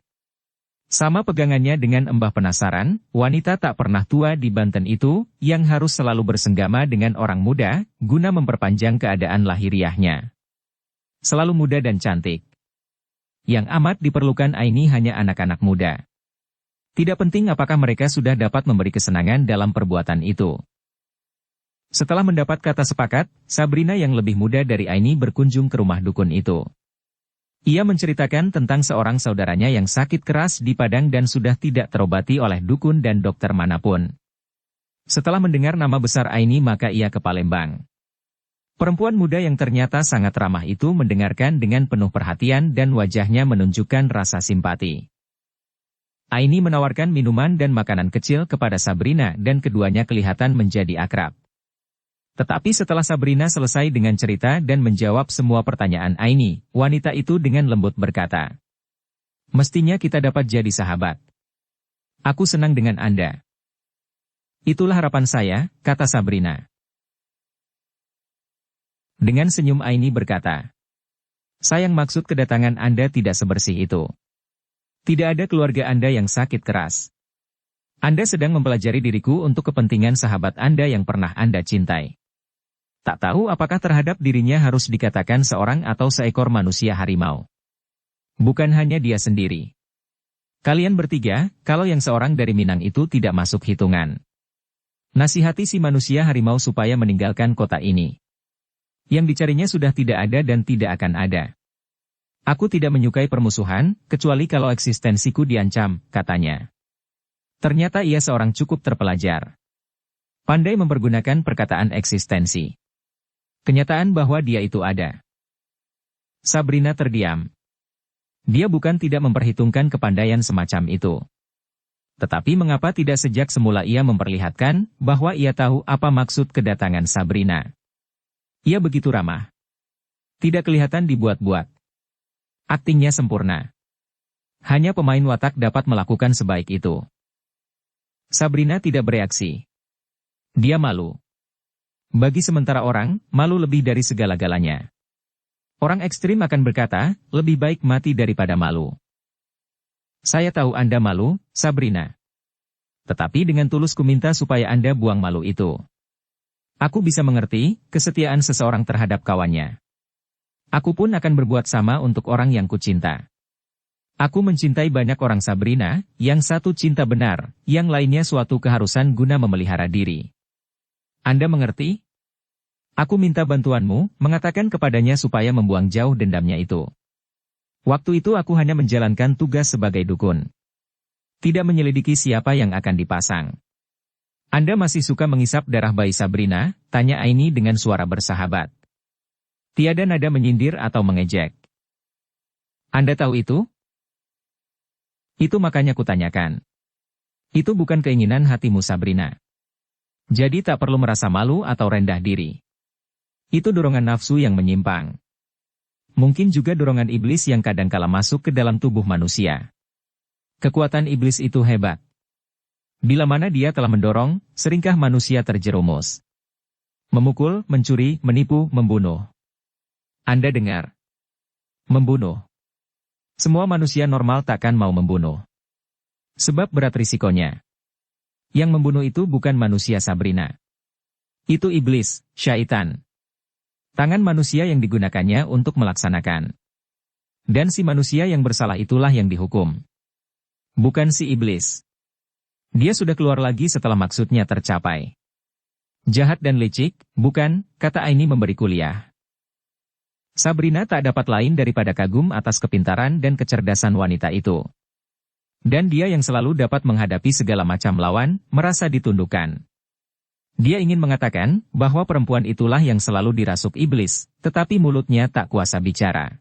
Sama pegangannya dengan Embah Penasaran, wanita tak pernah tua di Banten itu, yang harus selalu bersenggama dengan orang muda, guna memperpanjang keadaan lahiriahnya. Selalu muda dan cantik. Yang amat diperlukan Aini hanya anak-anak muda. Tidak penting apakah mereka sudah dapat memberi kesenangan dalam perbuatan itu. Setelah mendapat kata sepakat, Sabrina yang lebih muda dari Aini berkunjung ke rumah dukun itu. Ia menceritakan tentang seorang saudaranya yang sakit keras di Padang dan sudah tidak terobati oleh dukun dan dokter manapun. Setelah mendengar nama besar Aini maka ia ke Palembang. Perempuan muda yang ternyata sangat ramah itu mendengarkan dengan penuh perhatian dan wajahnya menunjukkan rasa simpati. Aini menawarkan minuman dan makanan kecil kepada Sabrina dan keduanya kelihatan menjadi akrab. Tetapi setelah Sabrina selesai dengan cerita dan menjawab semua pertanyaan Aini, wanita itu dengan lembut berkata, "Mestinya kita dapat jadi sahabat. Aku senang dengan Anda." "Itulah harapan saya," kata Sabrina. Dengan senyum Aini berkata, "Sayang maksud kedatangan Anda tidak sebersih itu. Tidak ada keluarga Anda yang sakit keras. Anda sedang mempelajari diriku untuk kepentingan sahabat Anda yang pernah Anda cintai. Tak tahu apakah terhadap dirinya harus dikatakan seorang atau seekor manusia harimau. Bukan hanya dia sendiri. Kalian bertiga, kalau yang seorang dari Minang itu tidak masuk hitungan. Nasihati si manusia harimau supaya meninggalkan kota ini. Yang dicarinya sudah tidak ada dan tidak akan ada. Aku tidak menyukai permusuhan, kecuali kalau eksistensiku diancam," katanya. Ternyata ia seorang cukup terpelajar. Pandai mempergunakan perkataan eksistensi. Kenyataan bahwa dia itu ada. Sabrina terdiam. Dia bukan tidak memperhitungkan kepandaian semacam itu. Tetapi mengapa tidak sejak semula ia memperlihatkan bahwa ia tahu apa maksud kedatangan Sabrina? Ia begitu ramah. Tidak kelihatan dibuat-buat. Aktingnya sempurna. Hanya pemain watak dapat melakukan sebaik itu. Sabrina tidak bereaksi. Dia malu. Bagi sementara orang, malu lebih dari segala-galanya. Orang ekstrim akan berkata, lebih baik mati daripada malu. Saya tahu Anda malu, Sabrina. Tetapi dengan tulus kuminta supaya Anda buang malu itu. Aku bisa mengerti kesetiaan seseorang terhadap kawannya. Aku pun akan berbuat sama untuk orang yang kucinta. Aku mencintai banyak orang Sabrina, yang satu cinta benar, yang lainnya suatu keharusan guna memelihara diri. Anda mengerti? Aku minta bantuanmu, mengatakan kepadanya supaya membuang jauh dendamnya itu. Waktu itu aku hanya menjalankan tugas sebagai dukun. Tidak menyelidiki siapa yang akan dipasang. Anda masih suka mengisap darah bayi Sabrina? Tanya Aini dengan suara bersahabat. Tiada nada menyindir atau mengejek. Anda tahu itu? Itu makanya kutanyakan. Itu bukan keinginan hatimu Sabrina. Jadi tak perlu merasa malu atau rendah diri. Itu dorongan nafsu yang menyimpang. Mungkin juga dorongan iblis yang kadangkala masuk ke dalam tubuh manusia. Kekuatan iblis itu hebat. Bila mana dia telah mendorong, seringkah manusia terjerumus. Memukul, mencuri, menipu, membunuh. Anda dengar? Membunuh. Semua manusia normal takkan mau membunuh. Sebab berat risikonya. Yang membunuh itu bukan manusia Sabrina. Itu iblis, syaitan. Tangan manusia yang digunakannya untuk melaksanakan. Dan si manusia yang bersalah itulah yang dihukum. Bukan si iblis. Dia sudah keluar lagi setelah maksudnya tercapai. Jahat dan licik, bukan, kata Aini memberi kuliah. Sabrina tak dapat lain daripada kagum atas kepintaran dan kecerdasan wanita itu. Dan dia yang selalu dapat menghadapi segala macam lawan, merasa ditundukkan. Dia ingin mengatakan bahwa perempuan itulah yang selalu dirasuk iblis, tetapi mulutnya tak kuasa bicara.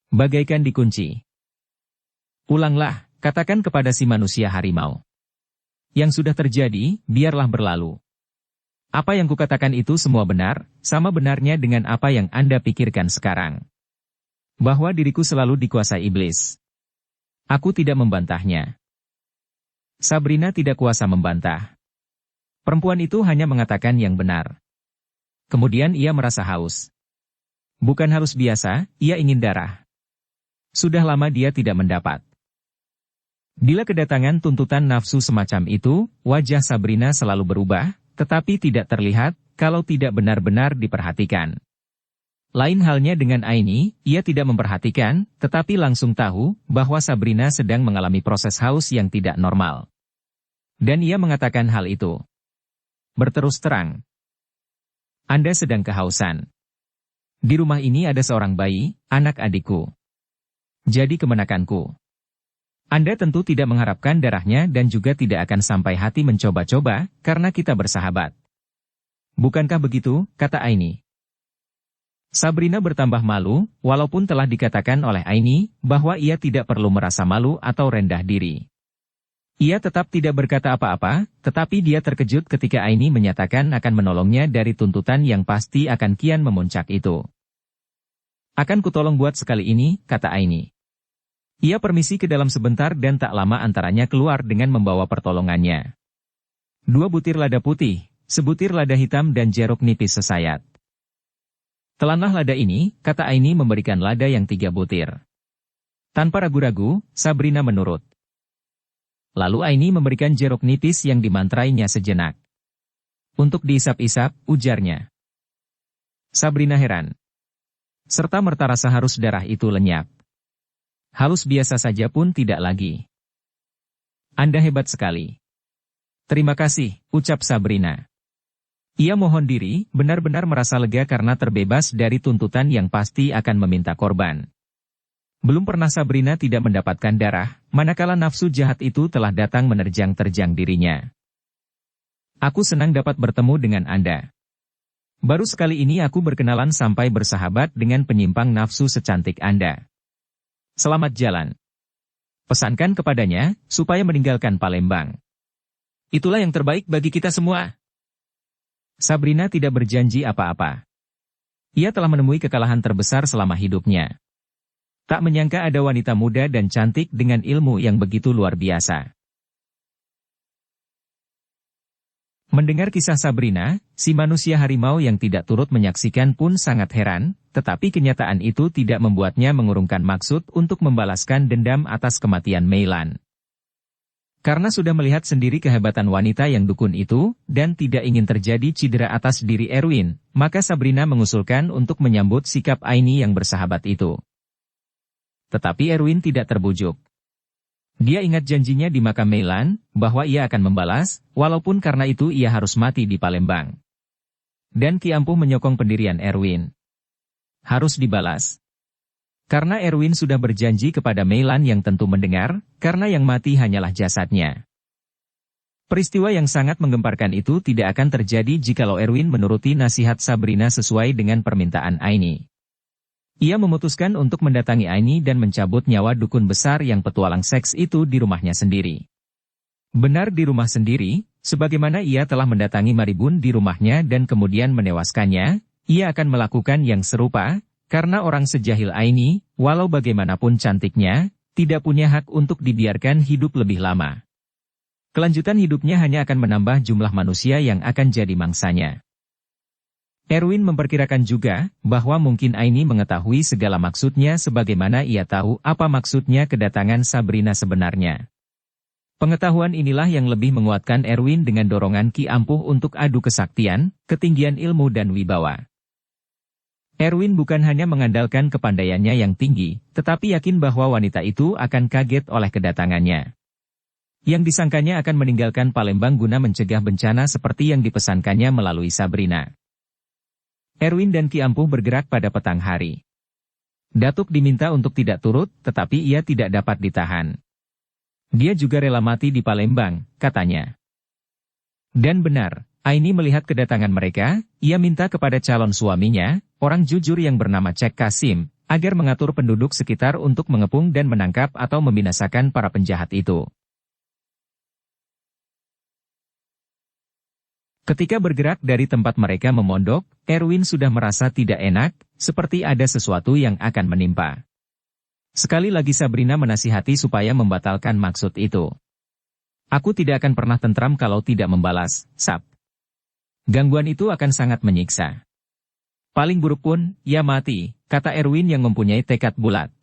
Bagaikan dikunci. Ulanglah, katakan kepada si manusia harimau. Yang sudah terjadi, biarlah berlalu. Apa yang kukatakan itu semua benar, sama benarnya dengan apa yang Anda pikirkan sekarang. Bahwa diriku selalu dikuasai iblis. Aku tidak membantahnya. Sabrina tidak kuasa membantah. Perempuan itu hanya mengatakan yang benar. Kemudian ia merasa haus. Bukan haus biasa, ia ingin darah. Sudah lama dia tidak mendapat. Bila kedatangan tuntutan nafsu semacam itu, wajah Sabrina selalu berubah, tetapi tidak terlihat, kalau tidak benar-benar diperhatikan. Lain halnya dengan Aini, ia tidak memperhatikan, tetapi langsung tahu, bahwa Sabrina sedang mengalami proses haus yang tidak normal. Dan ia mengatakan hal itu. Berterus terang. Anda sedang kehausan. Di rumah ini ada seorang bayi, anak adikku. Jadi kemenakanku. Anda tentu tidak mengharapkan darahnya dan juga tidak akan sampai hati mencoba-coba, karena kita bersahabat. Bukankah begitu, kata Aini. Sabrina bertambah malu, walaupun telah dikatakan oleh Aini, bahwa ia tidak perlu merasa malu atau rendah diri. Ia tetap tidak berkata apa-apa, tetapi dia terkejut ketika Aini menyatakan akan menolongnya dari tuntutan yang pasti akan kian memuncak itu. Akan kutolong buat sekali ini, kata Aini. Ia permisi ke dalam sebentar dan tak lama antaranya keluar dengan membawa pertolongannya. 2 butir lada putih, sebutir lada hitam dan jeruk nipis sesayat. Telanlah lada ini, kata Aini memberikan lada yang 3 butir. Tanpa ragu-ragu, Sabrina menurut. Lalu Aini memberikan jeruk nipis yang dimantrainya sejenak. Untuk diisap-isap, ujarnya. Sabrina heran. Serta-merta rasa harus darah itu lenyap. Halus biasa saja pun tidak lagi. Anda hebat sekali. Terima kasih, ucap Sabrina. Ia mohon diri, benar-benar merasa lega karena terbebas dari tuntutan yang pasti akan meminta korban. Belum pernah Sabrina tidak mendapatkan darah, manakala nafsu jahat itu telah datang menerjang-terjang dirinya. Aku senang dapat bertemu dengan Anda. Baru sekali ini aku berkenalan sampai bersahabat dengan penyimpang nafsu secantik Anda. Selamat jalan. Pesankan kepadanya, supaya meninggalkan Palembang. Itulah yang terbaik bagi kita semua. Sabrina tidak berjanji apa-apa. Ia telah menemui kekalahan terbesar selama hidupnya. Tak menyangka ada wanita muda dan cantik dengan ilmu yang begitu luar biasa. Mendengar kisah Sabrina, si manusia harimau yang tidak turut menyaksikan pun sangat heran, tetapi kenyataan itu tidak membuatnya mengurungkan maksud untuk membalaskan dendam atas kematian Meilan. Karena sudah melihat sendiri kehebatan wanita yang dukun itu, dan tidak ingin terjadi cedera atas diri Erwin, maka Sabrina mengusulkan untuk menyambut sikap Aini yang bersahabat itu. Tetapi Erwin tidak terbujuk. Dia ingat janjinya di makam Meilan, bahwa ia akan membalas, walaupun karena itu ia harus mati di Palembang. Dan Ki Ampuh menyokong pendirian Erwin. Harus dibalas. Karena Erwin sudah berjanji kepada Meilan yang tentu mendengar, karena yang mati hanyalah jasadnya. Peristiwa yang sangat menggemparkan itu tidak akan terjadi jikalau Erwin menuruti nasihat Sabrina sesuai dengan permintaan Aini. Ia memutuskan untuk mendatangi Aini dan mencabut nyawa dukun besar yang petualang seks itu di rumahnya sendiri. Benar di rumah sendiri, sebagaimana ia telah mendatangi Maribun di rumahnya dan kemudian menewaskannya, ia akan melakukan yang serupa, karena orang sejahil Aini, walau bagaimanapun cantiknya, tidak punya hak untuk dibiarkan hidup lebih lama. Kelanjutan hidupnya hanya akan menambah jumlah manusia yang akan jadi mangsanya. Erwin memperkirakan juga, bahwa mungkin Aini mengetahui segala maksudnya sebagaimana ia tahu apa maksudnya kedatangan Sabrina sebenarnya. Pengetahuan inilah yang lebih menguatkan Erwin dengan dorongan Ki Ampuh untuk adu kesaktian, ketinggian ilmu dan wibawa. Erwin bukan hanya mengandalkan kepandaiannya yang tinggi, tetapi yakin bahwa wanita itu akan kaget oleh kedatangannya. Yang disangkanya akan meninggalkan Palembang guna mencegah bencana seperti yang dipesankannya melalui Sabrina. Erwin dan Ki Ampuh bergerak pada petang hari. Datuk diminta untuk tidak turut, tetapi ia tidak dapat ditahan. Dia juga rela mati di Palembang, katanya. Dan benar, Aini melihat kedatangan mereka, ia minta kepada calon suaminya, orang jujur yang bernama Cek Kasim, agar mengatur penduduk sekitar untuk mengepung dan menangkap atau membinasakan para penjahat itu. Ketika bergerak dari tempat mereka memondok, Erwin sudah merasa tidak enak, seperti ada sesuatu yang akan menimpa. Sekali lagi Sabrina menasihati supaya membatalkan maksud itu. Aku tidak akan pernah tentram kalau tidak membalas, Sab. Gangguan itu akan sangat menyiksa. Paling buruk pun, ya mati, kata Erwin yang mempunyai tekad bulat.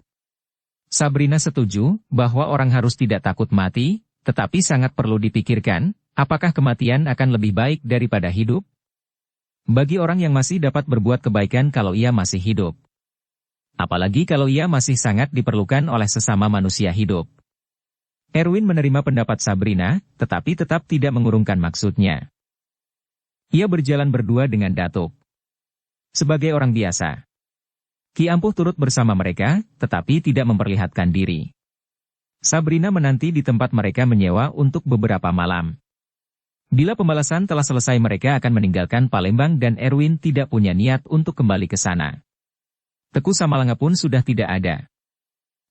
Sabrina setuju, bahwa orang harus tidak takut mati, tetapi sangat perlu dipikirkan, apakah kematian akan lebih baik daripada hidup? Bagi orang yang masih dapat berbuat kebaikan kalau ia masih hidup. Apalagi kalau ia masih sangat diperlukan oleh sesama manusia hidup. Erwin menerima pendapat Sabrina, tetapi tetap tidak mengurungkan maksudnya. Ia berjalan berdua dengan Datuk. Sebagai orang biasa, Ki Ampuh turut bersama mereka, tetapi tidak memperlihatkan diri. Sabrina menanti di tempat mereka menyewa untuk beberapa malam. Bila pembalasan telah selesai mereka akan meninggalkan Palembang dan Erwin tidak punya niat untuk kembali ke sana. Teku Samalanga pun sudah tidak ada.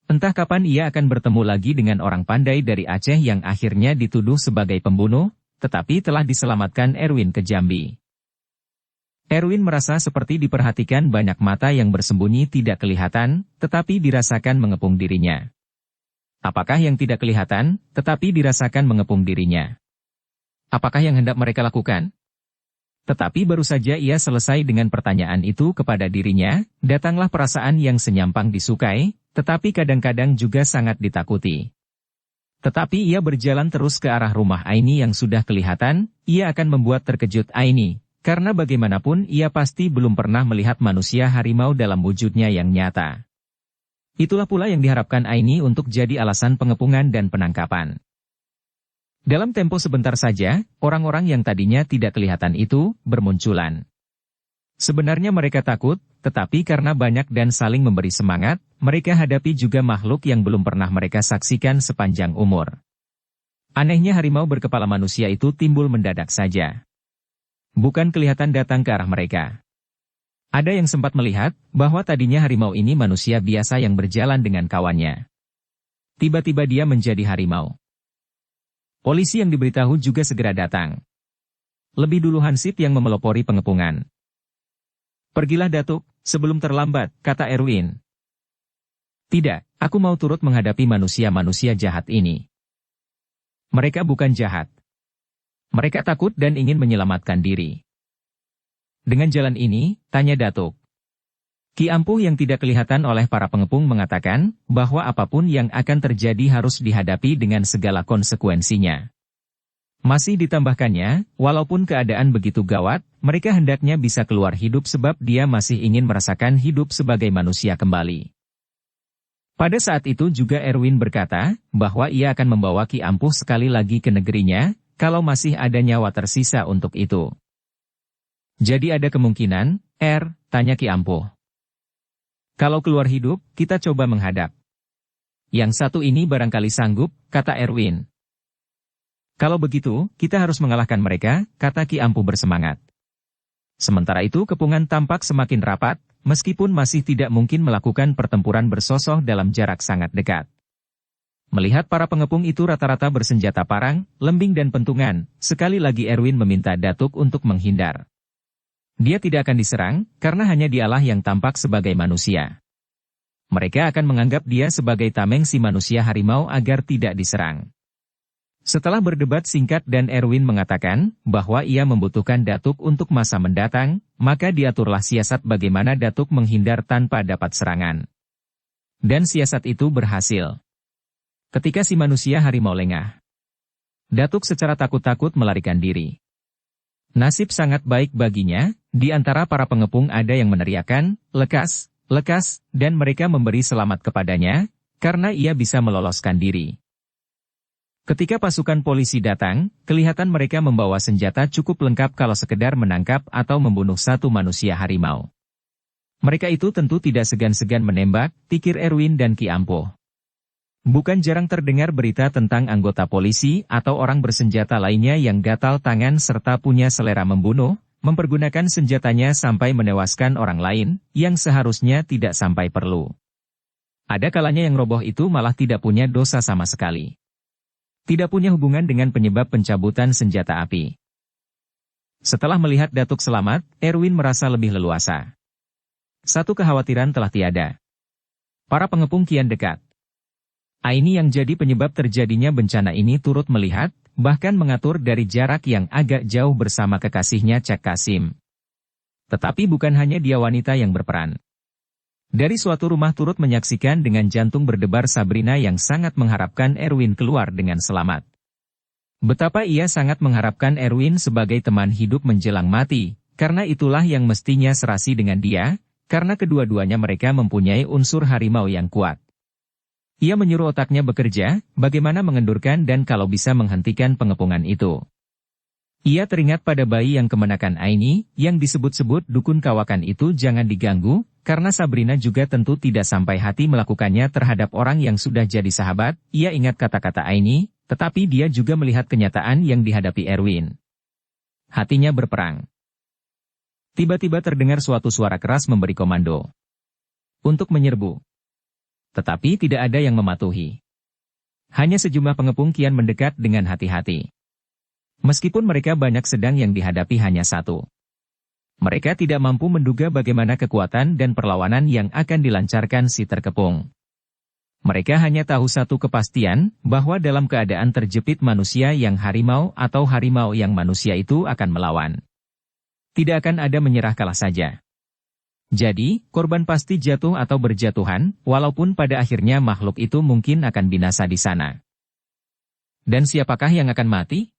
Entah kapan ia akan bertemu lagi dengan orang pandai dari Aceh yang akhirnya dituduh sebagai pembunuh, tetapi telah diselamatkan Erwin ke Jambi. Erwin merasa seperti diperhatikan banyak mata yang bersembunyi tidak kelihatan, tetapi dirasakan mengepung dirinya. Apakah yang tidak kelihatan, tetapi dirasakan mengepung dirinya? Apakah yang hendak mereka lakukan? Tetapi baru saja ia selesai dengan pertanyaan itu kepada dirinya, datanglah perasaan yang senyampang disukai, tetapi kadang-kadang juga sangat ditakuti. Tetapi ia berjalan terus ke arah rumah Aini yang sudah kelihatan, ia akan membuat terkejut Aini, karena bagaimanapun ia pasti belum pernah melihat manusia harimau dalam wujudnya yang nyata. Itulah pula yang diharapkan Aini untuk jadi alasan pengepungan dan penangkapan. Dalam tempo sebentar saja, orang-orang yang tadinya tidak kelihatan itu bermunculan. Sebenarnya mereka takut, tetapi karena banyak dan saling memberi semangat, mereka hadapi juga makhluk yang belum pernah mereka saksikan sepanjang umur. Anehnya harimau berkepala manusia itu timbul mendadak saja. Bukan kelihatan datang ke arah mereka. Ada yang sempat melihat bahwa tadinya harimau ini manusia biasa yang berjalan dengan kawannya. Tiba-tiba dia menjadi harimau. Polisi yang diberitahu juga segera datang. Lebih dulu Hansip yang memelopori pengepungan. "Pergilah Datuk, sebelum terlambat," kata Erwin. "Tidak, aku mau turut menghadapi manusia-manusia jahat ini." "Mereka bukan jahat. Mereka takut dan ingin menyelamatkan diri." "Dengan jalan ini?" tanya Datuk. Ki Ampuh yang tidak kelihatan oleh para pengepung mengatakan bahwa apapun yang akan terjadi harus dihadapi dengan segala konsekuensinya. Masih ditambahkannya, walaupun keadaan begitu gawat, mereka hendaknya bisa keluar hidup sebab dia masih ingin merasakan hidup sebagai manusia kembali. Pada saat itu juga Erwin berkata bahwa ia akan membawa Ki Ampuh sekali lagi ke negerinya, kalau masih ada nyawa tersisa untuk itu. "Jadi ada kemungkinan, tanya Ki Ampuh. "Kalau keluar hidup, kita coba menghadap." "Yang satu ini barangkali sanggup," kata Erwin. "Kalau begitu, kita harus mengalahkan mereka," kata Ki Ampuh bersemangat. Sementara itu kepungan tampak semakin rapat, meskipun masih tidak mungkin melakukan pertempuran bersosok dalam jarak sangat dekat. Melihat para pengepung itu rata-rata bersenjata parang, lembing dan pentungan, sekali lagi Erwin meminta Datuk untuk menghindar. Dia tidak akan diserang, karena hanya dialah yang tampak sebagai manusia. Mereka akan menganggap dia sebagai tameng si manusia harimau agar tidak diserang. Setelah berdebat singkat dan Erwin mengatakan bahwa ia membutuhkan Datuk untuk masa mendatang, maka diaturlah siasat bagaimana Datuk menghindar tanpa dapat serangan. Dan siasat itu berhasil. Ketika si manusia harimau lengah, Datuk secara takut-takut melarikan diri. Nasib sangat baik baginya, di antara para pengepung ada yang meneriakkan, "Lekas, lekas," dan mereka memberi selamat kepadanya, karena ia bisa meloloskan diri. Ketika pasukan polisi datang, kelihatan mereka membawa senjata cukup lengkap kalau sekedar menangkap atau membunuh satu manusia harimau. Mereka itu tentu tidak segan-segan menembak, pikir Erwin dan Ki Ampuh. Bukan jarang terdengar berita tentang anggota polisi atau orang bersenjata lainnya yang gatal tangan serta punya selera membunuh, mempergunakan senjatanya sampai menewaskan orang lain, yang seharusnya tidak sampai perlu. Ada kalanya yang roboh itu malah tidak punya dosa sama sekali. Tidak punya hubungan dengan penyebab pencabutan senjata api. Setelah melihat Datuk selamat, Erwin merasa lebih leluasa. Satu kekhawatiran telah tiada. Para pengepung kian dekat. Aini yang jadi penyebab terjadinya bencana ini turut melihat, bahkan mengatur dari jarak yang agak jauh bersama kekasihnya Cak Kasim. Tetapi bukan hanya dia wanita yang berperan. Dari suatu rumah turut menyaksikan dengan jantung berdebar Sabrina yang sangat mengharapkan Erwin keluar dengan selamat. Betapa ia sangat mengharapkan Erwin sebagai teman hidup menjelang mati, karena itulah yang mestinya serasi dengan dia, karena kedua-duanya mereka mempunyai unsur harimau yang kuat. Ia menyuruh otaknya bekerja, bagaimana mengendurkan dan kalau bisa menghentikan pengepungan itu. Ia teringat pada bayi yang kemenakan Aini, yang disebut-sebut dukun kawakan itu jangan diganggu, karena Sabrina juga tentu tidak sampai hati melakukannya terhadap orang yang sudah jadi sahabat. Ia ingat kata-kata Aini, tetapi dia juga melihat kenyataan yang dihadapi Erwin. Hatinya berperang. Tiba-tiba terdengar suatu suara keras memberi komando untuk menyerbu. Tetapi tidak ada yang mematuhi. Hanya sejumlah pengepung kian mendekat dengan hati-hati. Meskipun mereka banyak sedang yang dihadapi hanya satu. Mereka tidak mampu menduga bagaimana kekuatan dan perlawanan yang akan dilancarkan si terkepung. Mereka hanya tahu satu kepastian, bahwa dalam keadaan terjepit manusia yang harimau atau harimau yang manusia itu akan melawan. Tidak akan ada menyerah kalah saja. Jadi, korban pasti jatuh atau berjatuhan, walaupun pada akhirnya makhluk itu mungkin akan binasa di sana. Dan siapakah yang akan mati?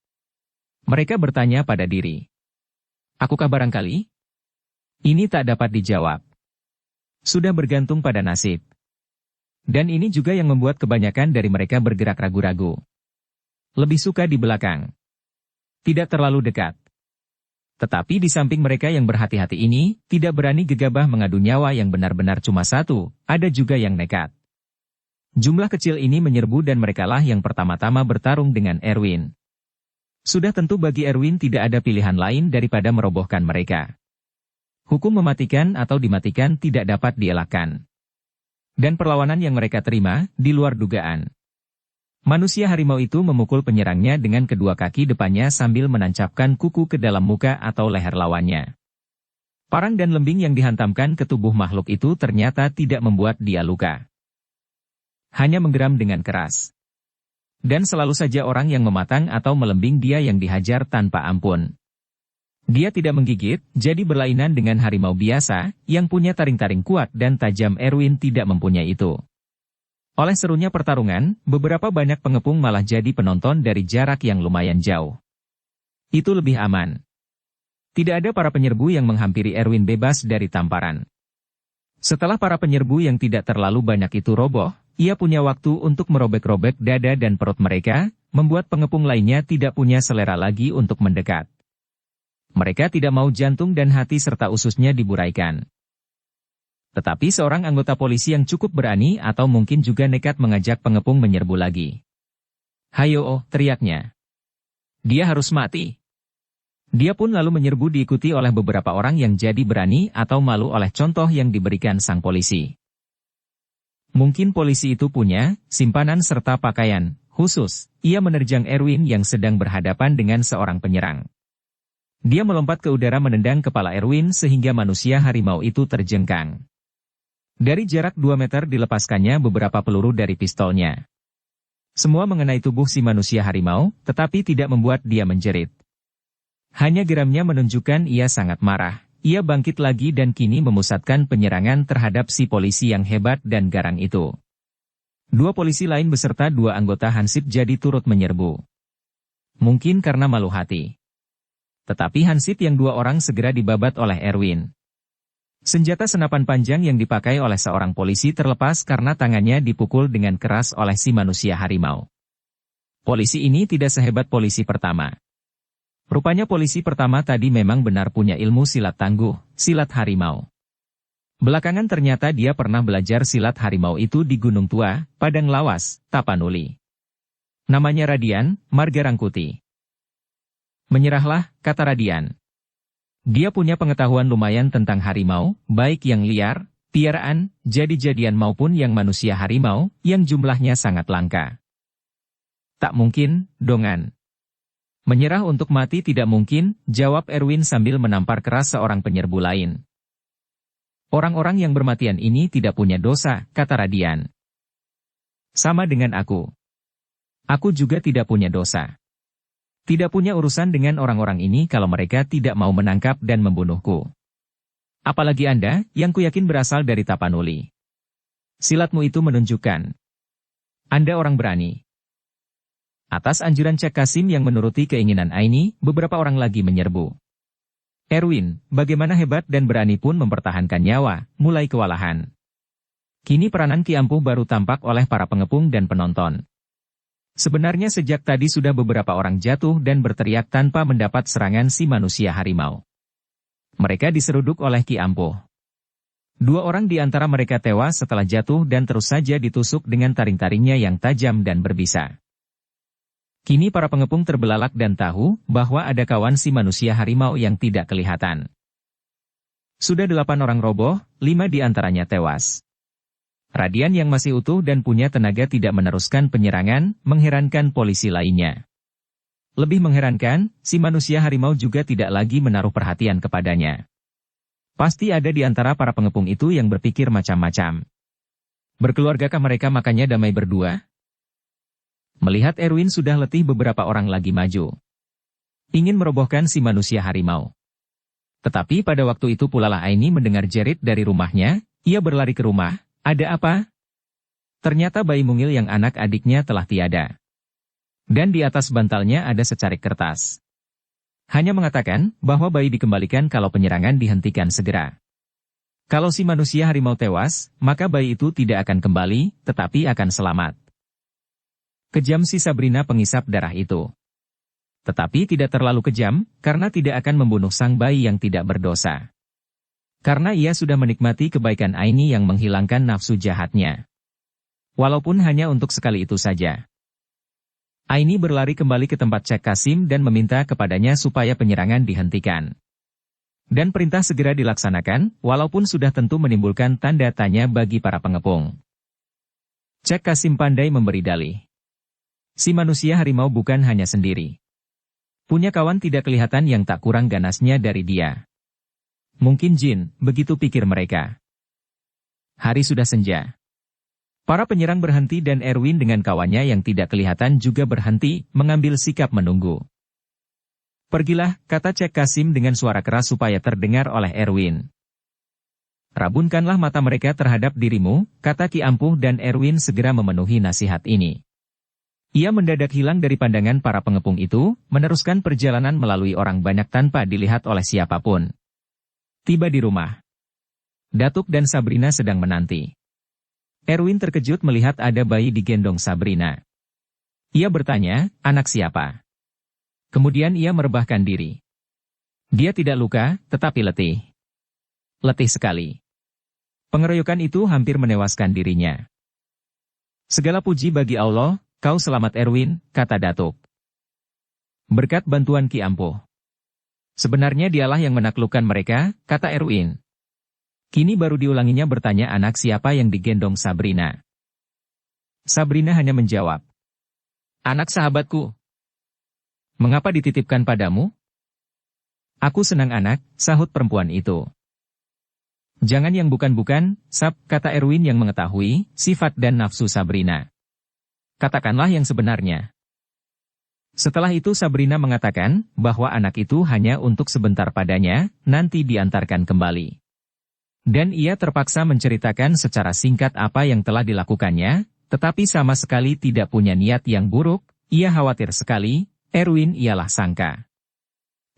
Mereka bertanya pada diri. Akukah barangkali? Ini tak dapat dijawab. Sudah bergantung pada nasib. Dan ini juga yang membuat kebanyakan dari mereka bergerak ragu-ragu. Lebih suka di belakang. Tidak terlalu dekat. Tetapi di samping mereka yang berhati-hati ini, tidak berani gegabah mengadu nyawa yang benar-benar cuma satu, ada juga yang nekat. Jumlah kecil ini menyerbu dan merekalah yang pertama-tama bertarung dengan Erwin. Sudah tentu bagi Erwin tidak ada pilihan lain daripada merobohkan mereka. Hukum mematikan atau dimatikan tidak dapat dielakkan. Dan perlawanan yang mereka terima, di luar dugaan. Manusia harimau itu memukul penyerangnya dengan kedua kaki depannya sambil menancapkan kuku ke dalam muka atau leher lawannya. Parang dan lembing yang dihantamkan ke tubuh makhluk itu ternyata tidak membuat dia luka. Hanya menggeram dengan keras. Dan selalu saja orang yang mematang atau melembing dia yang dihajar tanpa ampun. Dia tidak menggigit, jadi berlainan dengan harimau biasa, yang punya taring-taring kuat dan tajam. Erwin tidak mempunyai itu. Oleh serunya pertarungan, beberapa banyak pengepung malah jadi penonton dari jarak yang lumayan jauh. Itu lebih aman. Tidak ada para penyerbu yang menghampiri Erwin bebas dari tamparan. Setelah para penyerbu yang tidak terlalu banyak itu roboh, ia punya waktu untuk merobek-robek dada dan perut mereka, membuat pengepung lainnya tidak punya selera lagi untuk mendekat. Mereka tidak mau jantung dan hati serta ususnya diburaikan. Tetapi seorang anggota polisi yang cukup berani atau mungkin juga nekat mengajak pengepung menyerbu lagi. "Hayo, oh," teriaknya. "Dia harus mati." Dia pun lalu menyerbu diikuti oleh beberapa orang yang jadi berani atau malu oleh contoh yang diberikan sang polisi. Mungkin polisi itu punya simpanan serta pakaian khusus. Ia menerjang Erwin yang sedang berhadapan dengan seorang penyerang. Dia melompat ke udara menendang kepala Erwin sehingga manusia harimau itu terjengkang. Dari jarak 2 meter dilepaskannya beberapa peluru dari pistolnya. Semua mengenai tubuh si manusia harimau, tetapi tidak membuat dia menjerit. Hanya geramnya menunjukkan ia sangat marah. Ia bangkit lagi dan kini memusatkan penyerangan terhadap si polisi yang hebat dan garang itu. 2 polisi lain beserta 2 anggota Hansip jadi turut menyerbu. Mungkin karena malu hati. Tetapi Hansip yang 2 orang segera dibabat oleh Erwin. Senjata senapan panjang yang dipakai oleh seorang polisi terlepas karena tangannya dipukul dengan keras oleh si manusia harimau. Polisi ini tidak sehebat polisi pertama. Rupanya polisi pertama tadi memang benar punya ilmu silat tangguh, silat harimau. Belakangan ternyata dia pernah belajar silat harimau itu di Gunung Tua, Padang Lawas, Tapanuli. Namanya Radian Margarangkuti. "Menyerahlah," kata Radian. Dia punya pengetahuan lumayan tentang harimau, baik yang liar, piaraan, jadi-jadian maupun yang manusia harimau, yang jumlahnya sangat langka. "Tak mungkin, Dongan." "Menyerah untuk mati tidak mungkin," jawab Erwin sambil menampar keras seorang penyerbu lain. "Orang-orang yang bermatian ini tidak punya dosa," kata Radian. "Sama dengan aku. Aku juga tidak punya dosa. Tidak punya urusan dengan orang-orang ini kalau mereka tidak mau menangkap dan membunuhku. Apalagi Anda, yang kuyakin berasal dari Tapanuli. Silatmu itu menunjukkan Anda orang berani." Atas anjuran Cak Kasim yang menuruti keinginan Aini, beberapa orang lagi menyerbu. Erwin, bagaimana hebat dan berani pun mempertahankan nyawa, mulai kewalahan. Kini peranan Ki Ampuh baru tampak oleh para pengepung dan penonton. Sebenarnya sejak tadi sudah beberapa orang jatuh dan berteriak tanpa mendapat serangan si manusia harimau. Mereka diseruduk oleh Ki Ampuh. 2 orang di antara mereka tewas setelah jatuh dan terus saja ditusuk dengan taring-taringnya yang tajam dan berbisa. Kini para pengepung terbelalak dan tahu bahwa ada kawan si manusia harimau yang tidak kelihatan. Sudah 8 orang roboh, 5 di antaranya tewas. Radian yang masih utuh dan punya tenaga tidak meneruskan penyerangan, mengherankan polisi lainnya. Lebih mengherankan, si manusia harimau juga tidak lagi menaruh perhatian kepadanya. Pasti ada di antara para pengepung itu yang berpikir macam-macam. Berkeluargakah mereka makanya damai berdua? Melihat Erwin sudah letih, beberapa orang lagi maju. Ingin merobohkan si manusia harimau. Tetapi pada waktu itu pula Aini mendengar jerit dari rumahnya, ia berlari ke rumah. Ada apa? Ternyata bayi mungil yang anak adiknya telah tiada. Dan di atas bantalnya ada secarik kertas. Hanya mengatakan bahwa bayi dikembalikan kalau penyerangan dihentikan segera. Kalau si manusia harimau tewas, maka bayi itu tidak akan kembali, tetapi akan selamat. Kejam si Sabrina pengisap darah itu. Tetapi tidak terlalu kejam, karena tidak akan membunuh sang bayi yang tidak berdosa. Karena ia sudah menikmati kebaikan Aini yang menghilangkan nafsu jahatnya. Walaupun hanya untuk sekali itu saja. Aini berlari kembali ke tempat Cak Kasim dan meminta kepadanya supaya penyerangan dihentikan. Dan perintah segera dilaksanakan, walaupun sudah tentu menimbulkan tanda tanya bagi para pengepung. Cek Kasim pandai memberi dalih. Si manusia harimau bukan hanya sendiri. Punya kawan tidak kelihatan yang tak kurang ganasnya dari dia. Mungkin jin, begitu pikir mereka. Hari sudah senja. Para penyerang berhenti dan Erwin dengan kawannya yang tidak kelihatan juga berhenti, mengambil sikap menunggu. Pergilah, kata Cek Kasim dengan suara keras supaya terdengar oleh Erwin. Rabunkanlah mata mereka terhadap dirimu, kata Ki Ampuh dan Erwin segera memenuhi nasihat ini. Ia mendadak hilang dari pandangan para pengepung itu, meneruskan perjalanan melalui orang banyak tanpa dilihat oleh siapapun. Tiba di rumah. Datuk dan Sabrina sedang menanti. Erwin terkejut melihat ada bayi digendong Sabrina. Ia bertanya, anak siapa? Kemudian ia merebahkan diri. Dia tidak luka, tetapi letih. Letih sekali. Pengeroyokan itu hampir menewaskan dirinya. Segala puji bagi Allah, kau selamat Erwin, kata Datuk. Berkat bantuan Ki Ampuh. Sebenarnya dialah yang menaklukkan mereka, kata Erwin. Kini baru diulanginya bertanya anak siapa yang digendong Sabrina. Sabrina hanya menjawab. Anak sahabatku. Mengapa dititipkan padamu? Aku senang anak, sahut perempuan itu. Jangan yang bukan-bukan, Sab, kata Erwin yang mengetahui sifat dan nafsu Sabrina. Katakanlah yang sebenarnya. Setelah itu Sabrina mengatakan bahwa anak itu hanya untuk sebentar padanya, nanti diantarkan kembali. Dan ia terpaksa menceritakan secara singkat apa yang telah dilakukannya, tetapi sama sekali tidak punya niat yang buruk, ia khawatir sekali, Erwin ialah sangka.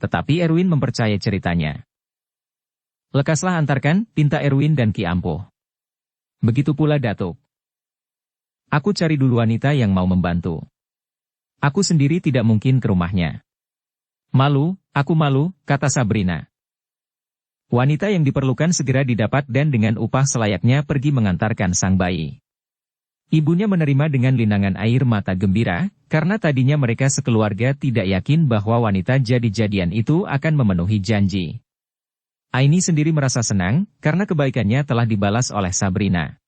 Tetapi Erwin mempercayai ceritanya. Lekaslah antarkan, pinta Erwin dan Ki Ampuh. Begitu pula Datuk. Aku cari dulu wanita yang mau membantu. Aku sendiri tidak mungkin ke rumahnya. Malu, aku malu, kata Sabrina. Wanita yang diperlukan segera didapat dan dengan upah selayaknya pergi mengantarkan sang bayi. Ibunya menerima dengan linangan air mata gembira, karena tadinya mereka sekeluarga tidak yakin bahwa wanita jadi-jadian itu akan memenuhi janji. Aini sendiri merasa senang, karena kebaikannya telah dibalas oleh Sabrina.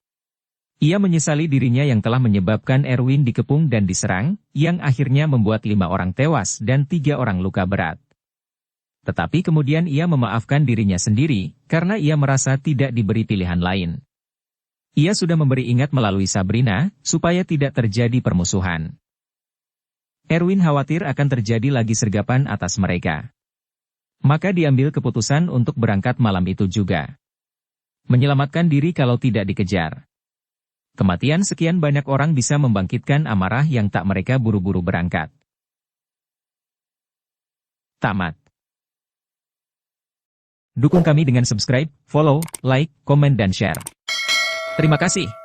Ia menyesali dirinya yang telah menyebabkan Erwin dikepung dan diserang, yang akhirnya membuat 5 orang tewas dan 3 orang luka berat. Tetapi kemudian ia memaafkan dirinya sendiri, karena ia merasa tidak diberi pilihan lain. Ia sudah memberi ingat melalui Sabrina, supaya tidak terjadi permusuhan. Erwin khawatir akan terjadi lagi sergapan atas mereka. Maka diambil keputusan untuk berangkat malam itu juga. Menyelamatkan diri kalau tidak dikejar. Kematian sekian banyak orang bisa membangkitkan amarah yang tak mereka buru-buru berangkat. Tamat. Dukung kami dengan subscribe, follow, like, komen dan share. Terima kasih.